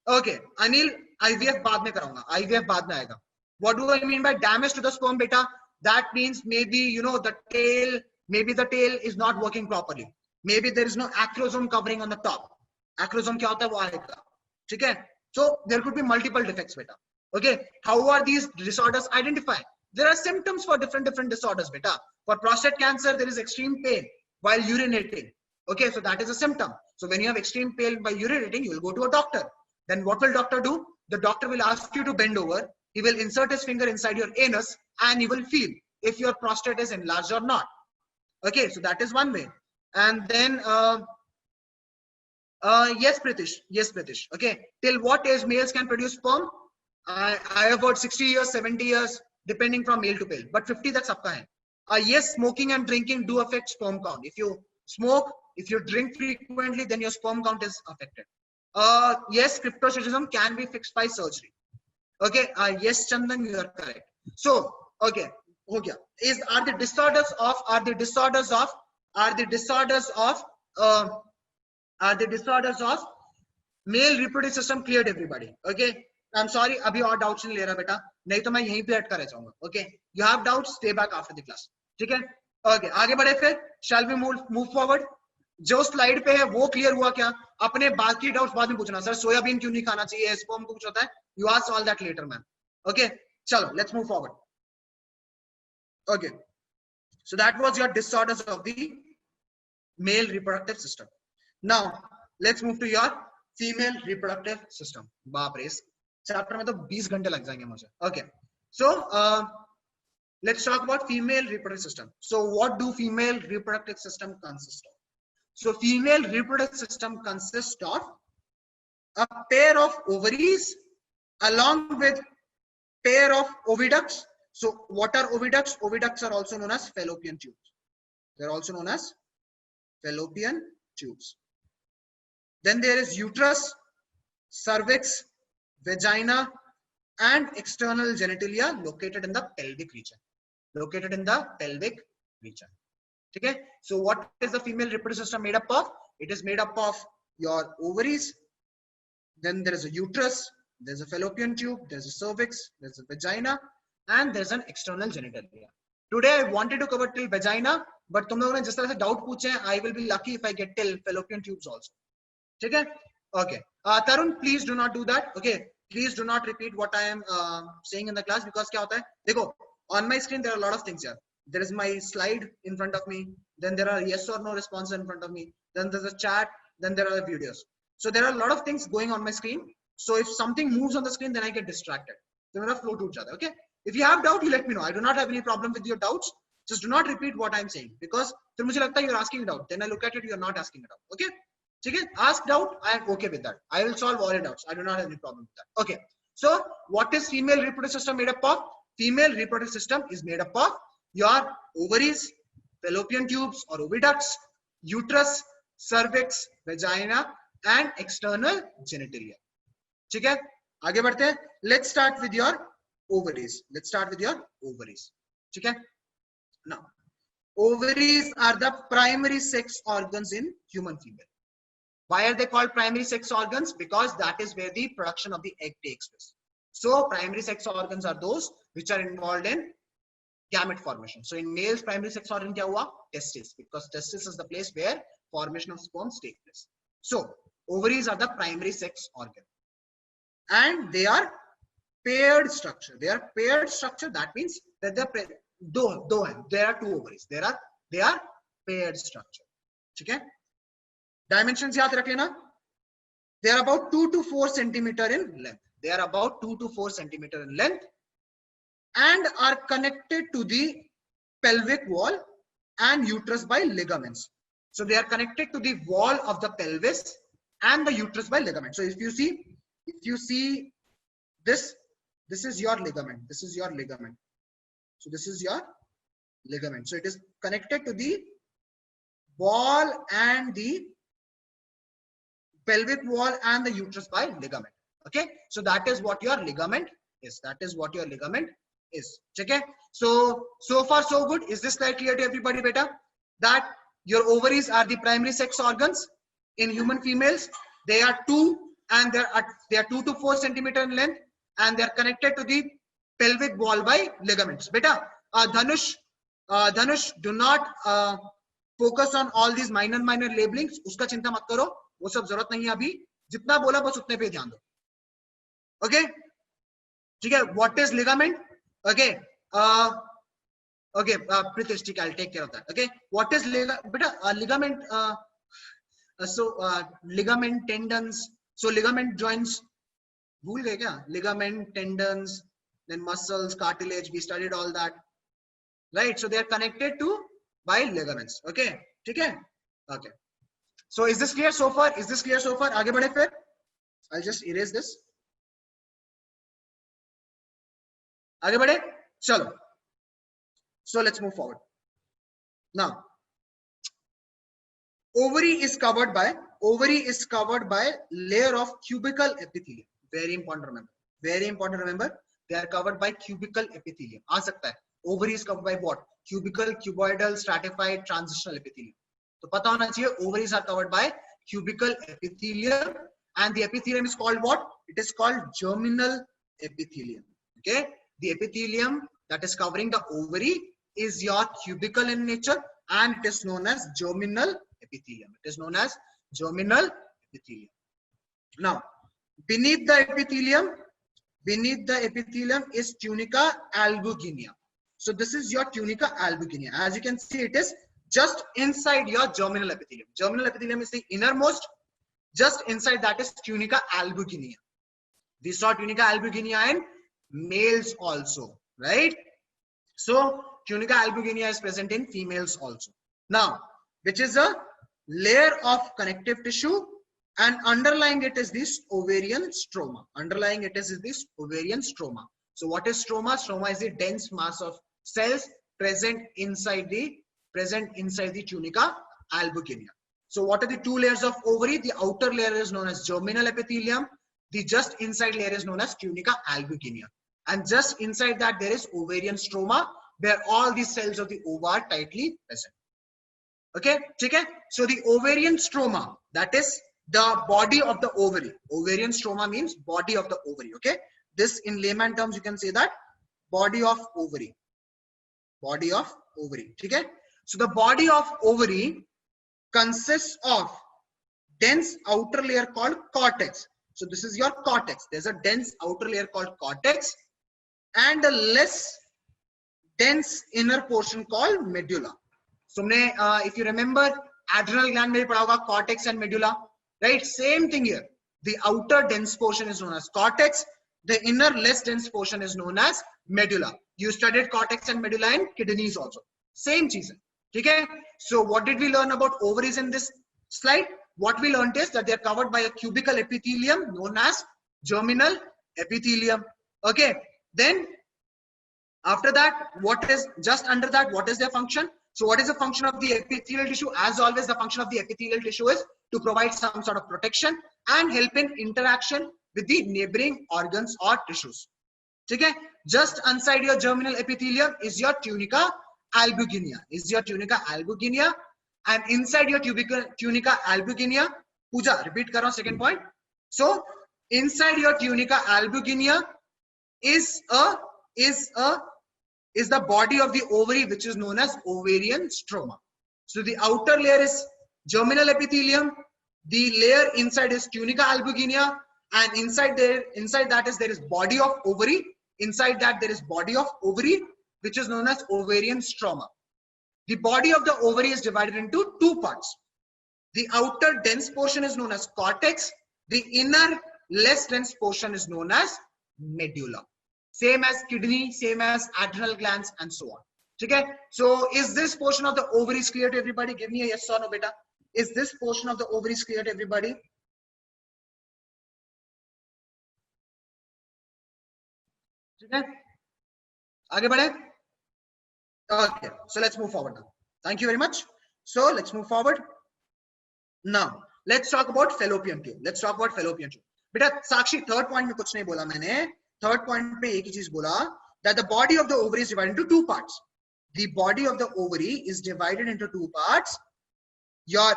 Okay, Anil, IVF बाद में कराऊंगा. IVF बाद में आएगा. What do I mean by damage to the sperm, beta? That means maybe, you know, the tail is not working properly. Maybe there is no acrosome covering on the top. Acrosome क्या होता है वो आएगा. ठीक है? So there could be multiple defects, beta. Okay, how are these disorders identified? There are symptoms for different disorders, beta. For prostate cancer, there is extreme pain while urinating. Okay, so that is a symptom. So when you have extreme pain by urinating, you will go to a doctor. Then what will doctor do? The doctor will ask you to bend over. He will insert his finger inside your anus and he will feel if your prostate is enlarged or not. Okay, so that is one way. And then, yes, Pritish. Okay, till what age males can produce sperm? I have heard 60 years, 70 years, depending from male to male. But 50 that's sabka hai. Yes, smoking and drinking do affect sperm count. If you smoke, if you drink frequently, then your sperm count is affected. Yes, cryptorchidism can be fixed by surgery. Okay, yes, Chandan, you are correct. So, okay, are the disorders of male reproductive system cleared, everybody? Okay, I'm sorry, abhi aur doubts nahi le raha beta, nahi to main yahin pe atka reh jaunga. Okay, you have doubts, stay back after the class. ठीक है? Okay, आगे बढ़े फिर. Shall we move forward? जो slide पे है वो clear हुआ क्या? अपने बाकी डाउट्स बाद में पूछना. सर सोयाबीन क्यों नहीं खाना चाहिए, स्पर्म को कुछ होता है? You ask all that later, man. Okay, चलो, let's move forward. Okay, so that was your disorders of the male reproductive system. Now let's move to your female reproductive system. बाप रे, इस चैप्टर में तो 20 घंटे लग जाएंगे मुझे. Okay, so let's talk about female reproductive system. So what do female reproductive system consist of? So female reproductive system consists of a pair of ovaries along with pair of oviducts. So what are oviducts? Oviducts are also known as fallopian tubes. They're also known as fallopian tubes. Then there is uterus, cervix, vagina, and external genitalia located in the pelvic region. Okay, so what is the female reproductive system made up of? It is made up of your ovaries, then there is a uterus, there's a fallopian tube, there's a cervix, there's a vagina, and there's an external genitalia. Today I wanted to cover till vagina, but तुम लोगों ने जिस तरह से doubt पूछे हैं, I will be lucky if I get till fallopian tubes also. ठीक है? Okay. Tarun, please do not do that. Okay, please do not repeat what I am saying in the class, because क्या होता है? देखो, on my screen there are a lot of things here. There is my slide in front of me, then there are yes or no responses in front of me, then there's a chat, then there are the videos. So there are a lot of things going on my screen. So if something moves on the screen, then I get distracted. So we're gonna flow to each other. Okay, if you have doubt, you let me know. I do not have any problem with your doubts. Just do not repeat what I'm saying, because फिर मुझे लगता है you're asking a doubt, then I look at it, you're not asking a doubt. Okay, ठीक है? Ask doubt, I am okay with that. I will solve all your doubts. I do not have any problem with that. Okay, so what is female reproductive system made up of? Female reproductive system is made up of your ovaries, fallopian tubes or oviducts, uterus, cervix, vagina, and external genitalia. ठीक है? आगे बढ़ते हैं. Let's start with your ovaries. ठीक है? Now, ovaries are the primary sex organs in human female. Why are they called primary sex organs? Because that is where the production of the egg takes place. So primary sex organs are those which are involved in gamete formation. So in males, primary sex organ kya hua? Testis, because testis is the place where formation of sperms take place. So ovaries are the primary sex organ, and they are paired structure. That means that there are two ovaries. They are paired structure. Okay. Dimensions yaad rakh lena. They are about 2 to 4 centimeter in length. And are connected to the pelvic wall and uterus by ligaments. So they are connected to the wall of the pelvis and the uterus by ligament. So if you see this is your ligament. So this is your ligament. So it is connected to the wall and the pelvic wall and the uterus by ligament. Okay, so that is what your ligament is. is. ठीक है? So far so good. Is this slide clear to everybody, beta? That your ovaries are the primary sex organs in human females. They are 2 and they are 2 to 4 centimeter in length, and they are connected to the pelvic wall by ligaments. Beta, Dhanush, do not focus on all these minor labelings. उसका चिंता मत करो, वो सब जरूरत नहीं है अभी. जितना बोला बस उतने पे ध्यान दो. Okay? ठीक है? What is ligament? Okay. Okay, Pritesh, I'll take care of that. Okay, what is ligament? Ligament, tendons. So ligament joints. भूल गए क्या? Ligament, tendons, then muscles, cartilage. We studied all that, right? So they are connected to by ligaments. Okay, ठीक है? Okay. So is this clear so far? Is this clear so far? आगे बढ़े फिर. I'll just erase this. आगे बढ़े. चलो. So let's move forward. Now, ovary is covered by layer of cubical epithelium. Very important to remember. Very important to remember. They are covered by cubical epithelium. आ सकता है. Ovary is covered by what? Cubical, cuboidal, stratified, transitional epithelium. तो पता होना चाहिए. Ovaries are covered by cubical epithelium, and the epithelium is called what? It is called germinal epithelium. Okay, the epithelium that is covering the ovary is your cubical in nature, and it is known as germinal epithelium. It is known as germinal epithelium. Now, beneath the epithelium is tunica albuginea. So this is your tunica albuginea. As you can see, it is just inside your germinal epithelium. Germinal epithelium is the innermost. Just inside that is tunica albuginea. We saw tunica albuginea in males also, right? So tunica albuginea is present in females also. Now, which is a layer of connective tissue, and underlying it is this ovarian stroma. Underlying it is this ovarian stroma. So what is stroma? Stroma is the dense mass of cells present inside the tunica albuginea. So what are the two layers of ovary? The outer layer is known as germinal epithelium. The just inside layer is known as tunica albuginea. And just inside that there is ovarian stroma, where all the cells of the ova are tightly present. Okay, okay. So the ovarian stroma, that is the body of the ovary. Ovarian stroma means body of the ovary. Okay, this in layman terms you can say that body of ovary. Body of ovary. Okay. So the body of ovary consists of dense outer layer called cortex. So this is your cortex. There's a dense outer layer called cortex, and a less dense inner portion called medulla. So if you remember, adrenal gland mein padha hoga cortex and medulla, right? Same thing here. The outer dense portion is known as cortex. The inner less dense portion is known as medulla. You studied cortex and medulla in kidneys also. Same cheez. Okay. So what did we learn about ovaries in this slide? What we learned is that they are covered by a cubical epithelium known as germinal epithelium. Okay. Then after that, what is just under that? What is their function? So what is the function of the epithelial tissue? As always, the function of the epithelial tissue is to provide some sort of protection and help in interaction with the neighboring organs or tissues. Okay? Just inside your germinal epithelium is your tunica albuginea. And inside your tunica albuginea, Pooja, repeat karo second point. So inside your tunica albuginea is the body of the ovary, which is known as ovarian stroma. So the outer layer is germinal epithelium. The layer inside is tunica albuginea, and inside that there is body of ovary. Inside that there is body of ovary, which is known as ovarian stroma. The body of the ovary is divided into two parts. The outer dense portion is known as cortex. The inner less dense portion is known as medulla. Same as kidney, same as adrenal glands, and so on. Okay. So is this portion of the ovaries clear to everybody? Give me a yes or no, beta. Is this portion of the ovaries clear to everybody? Okay. आगे बढ़े? Okay, so let's move forward now. Thank you very much. So let's move forward. Now let's talk about fallopian tube. Beta Sakshi, third point में कुछ नहीं बोला मैंने. Third point पे एक ही चीज बोला. that the body of the ovary is divided into two parts. The body of the ovary is divided into two parts. Your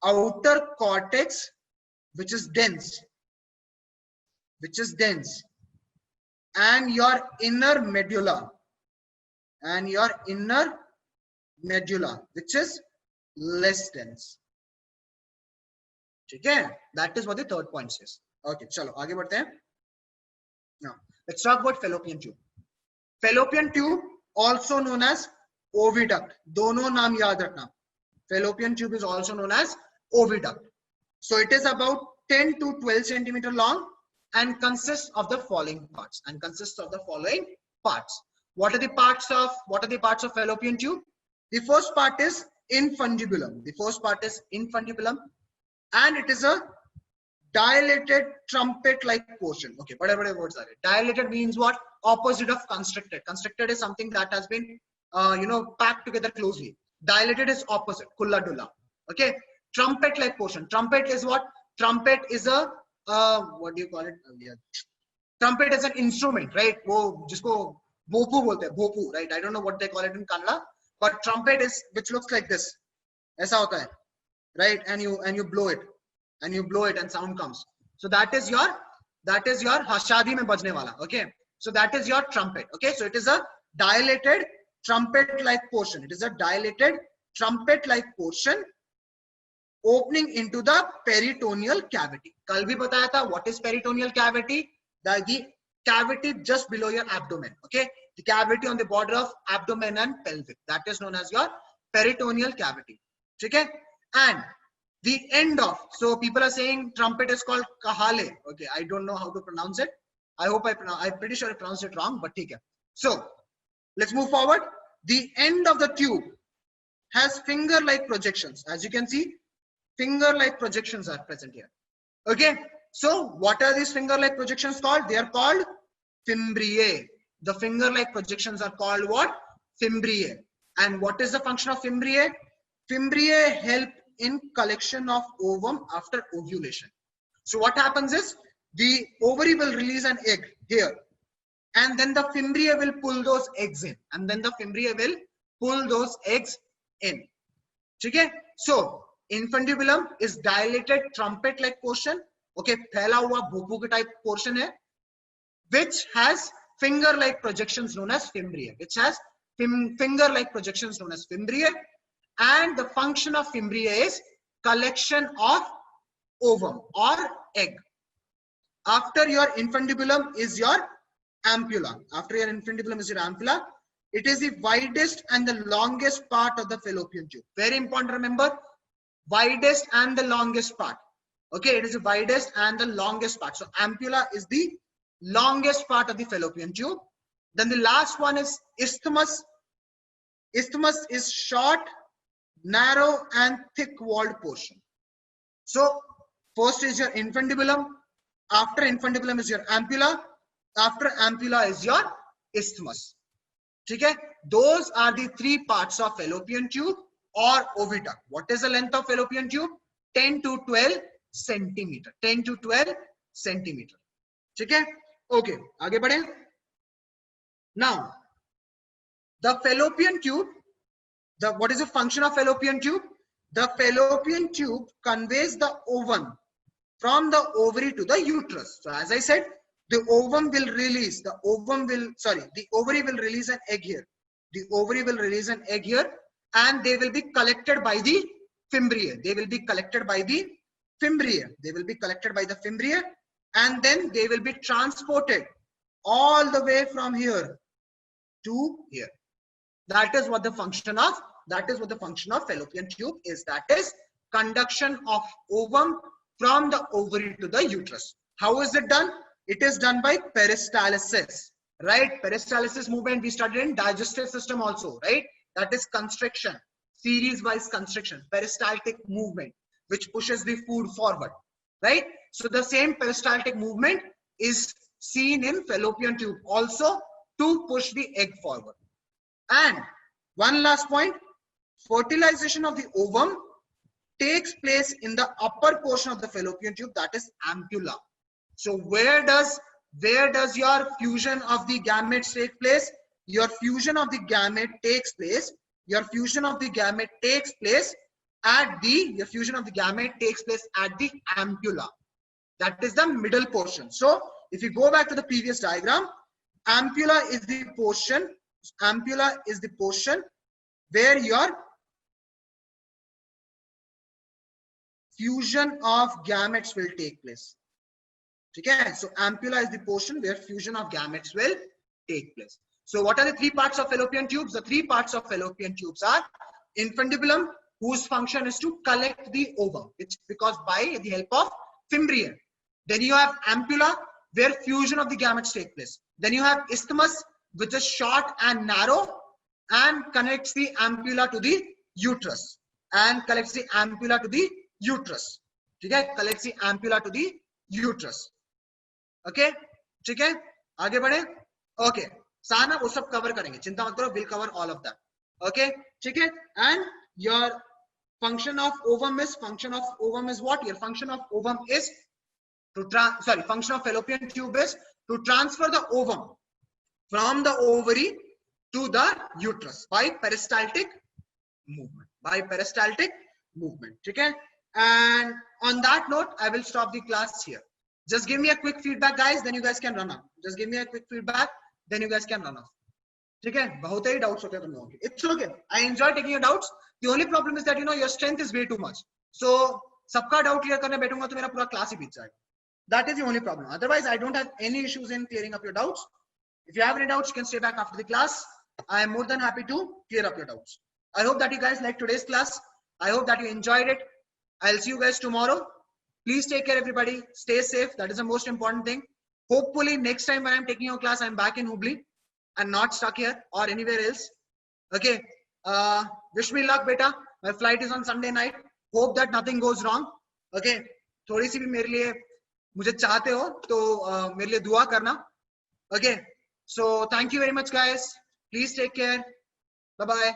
outer cortex, which is dense, and your inner medulla, which is less dense. Okay, that is what the third point says. Okay, chalo आगे बढ़ते हैं. Now let's talk about fallopian tube. Fallopian tube, also known as oviduct. दोनों नाम याद रखना. Fallopian tube is also known as oviduct. So it is about 10 to 12 centimeter long and consists of the following parts. What are the parts of fallopian tube? The first part is infundibulum. And it is a dilated trumpet-like portion. Okay, bade words are. Dilated means what? Opposite of constricted. Constricted is something that has been, packed together closely. Dilated is opposite, kulla dulla. Okay, trumpet-like portion. Trumpet is what? Trumpet is a what do you call it? Trumpet is an instrument, right? वो जिसको भोपू बोलते हैं, भोपू, right? I don't know what they call it in Kannada, but trumpet is which looks like this. ऐसा होता है, right? And you blow it, and sound comes. So that is your शादी में बजने वाला. Okay, so that is your trumpet. Okay, so it is a dilated trumpet-like portion. Opening into the peritoneal cavity. कल भी बताया था what is peritoneal cavity? The cavity just below your abdomen. Okay, the cavity on the border of abdomen and pelvic. That is known as your peritoneal cavity. Okay, and the end of, so people are saying trumpet is called kahale. Okay, I don't know how to pronounce it. I'm pretty sure I pronounced it wrong, but okay. So let's move forward. The end of the tube has finger-like projections. As you can see, finger-like projections are present here. Okay, so what are these finger-like projections called? They are called fimbriae. The finger-like projections are called what? Fimbriae. And what is the function of fimbriae? Fimbriae help in collection of ovum after ovulation. So what happens is the ovary will release an egg here, and then the fimbriae will pull those eggs in, Okay, so infundibulum is dilated trumpet-like portion. Okay, फैला हुआ भोपू के type portion है, which has finger-like projections known as fimbriae. And the function of fimbriae is collection of ovum or egg. After your infundibulum is your ampulla. It is the widest and the longest part of the fallopian tube. Very important to remember, widest and the longest part. Okay, it is the widest and the longest part. So ampulla is the longest part of the fallopian tube. Then the last one is isthmus. Isthmus is short, narrow and thick walled portion. So first is your infundibulum. After infundibulum is your ampulla. After ampulla is your isthmus. Okay, those are the three parts of fallopian tube or oviduct. What is the length of fallopian tube? 10 to 12 centimeter. Okay, okay, आगे बढ़ें. Now the fallopian tube, what is the function of fallopian tube? The fallopian tube conveys the ovum from the ovary to the uterus. So as I said, the ovary will release an egg here. And they will be collected by the fimbriae. And then they will be transported all the way from here to here. That is what the function of fallopian tube is. That is conduction of ovum from the ovary to the uterus. How is it done? It is done by peristalsis, right? Peristalsis movement we studied in digestive system also, right? That is constriction, series-wise constriction, peristaltic movement, which pushes the food forward, right? So the same peristaltic movement is seen in fallopian tube also to push the egg forward. And one last point, fertilization of the ovum takes place in the upper portion of the fallopian tube, that is ampulla. So where does where does your fusion of the gametes take place? Your fusion of the gamete takes place. Your fusion of the gamete takes place at the. Your fusion of the gamete takes place at the ampulla. That is the middle portion. So if you go back to the previous diagram, ampulla is the portion. Ampulla is the portion where your fusion of gametes will take place. Okay, so ampulla is the portion where fusion of gametes will take place. So what are the three parts of fallopian tubes? The three parts of fallopian tubes are infundibulum, whose function is to collect the ovum. It's because by the help of fimbrium. Then you have ampulla, where fusion of the gametes take place. Then you have isthmus, which is short and narrow and connects the ampulla to the uterus. And collects the ampulla to the uterus. Okay, collects the ampulla to the uterus. Okay ठीक है आगे बढ़े okay साना वो सब cover करेंगे चिंता मत करो will cover all of that okay ठीक है and your function of ovum is what? Your function of ovum is to function of fallopian tube is to transfer the ovum from the ovary to the uterus by peristaltic movement ठीक है and on that note I will stop the class here. Just give me a quick feedback guys, then you guys can run off. Just give me a quick feedback, then you guys can run off. ठीक है बहुत ही doubts होते हैं तुम लोगों के. It's okay. I enjoy taking your doubts. The only problem is that you know your strength is way too much. So सबका doubt clear करने बैठूंगा तो मेरा पूरा class ही बीत जाएगा. That is the only problem. Otherwise I don't have any issues in clearing up your doubts. If you have any doubts, you can stay back after the class. I am more than happy to clear up your doubts. I hope that you guys liked today's class. I hope that you enjoyed it. I'll see you guys tomorrow. Please take care everybody. Stay safe. That is the most important thing. Hopefully next time when I'm taking your class, I'm back in Hubli and not stuck here or anywhere else. Okay. Wish me luck beta. My flight is on Sunday night. Hope that nothing goes wrong. Okay. थोड़ी सी भी मेरे लिए मुझे चाहते हो तो मेरे लिए दुआ करना. Okay. So thank you very much guys. Please take care. Bye bye.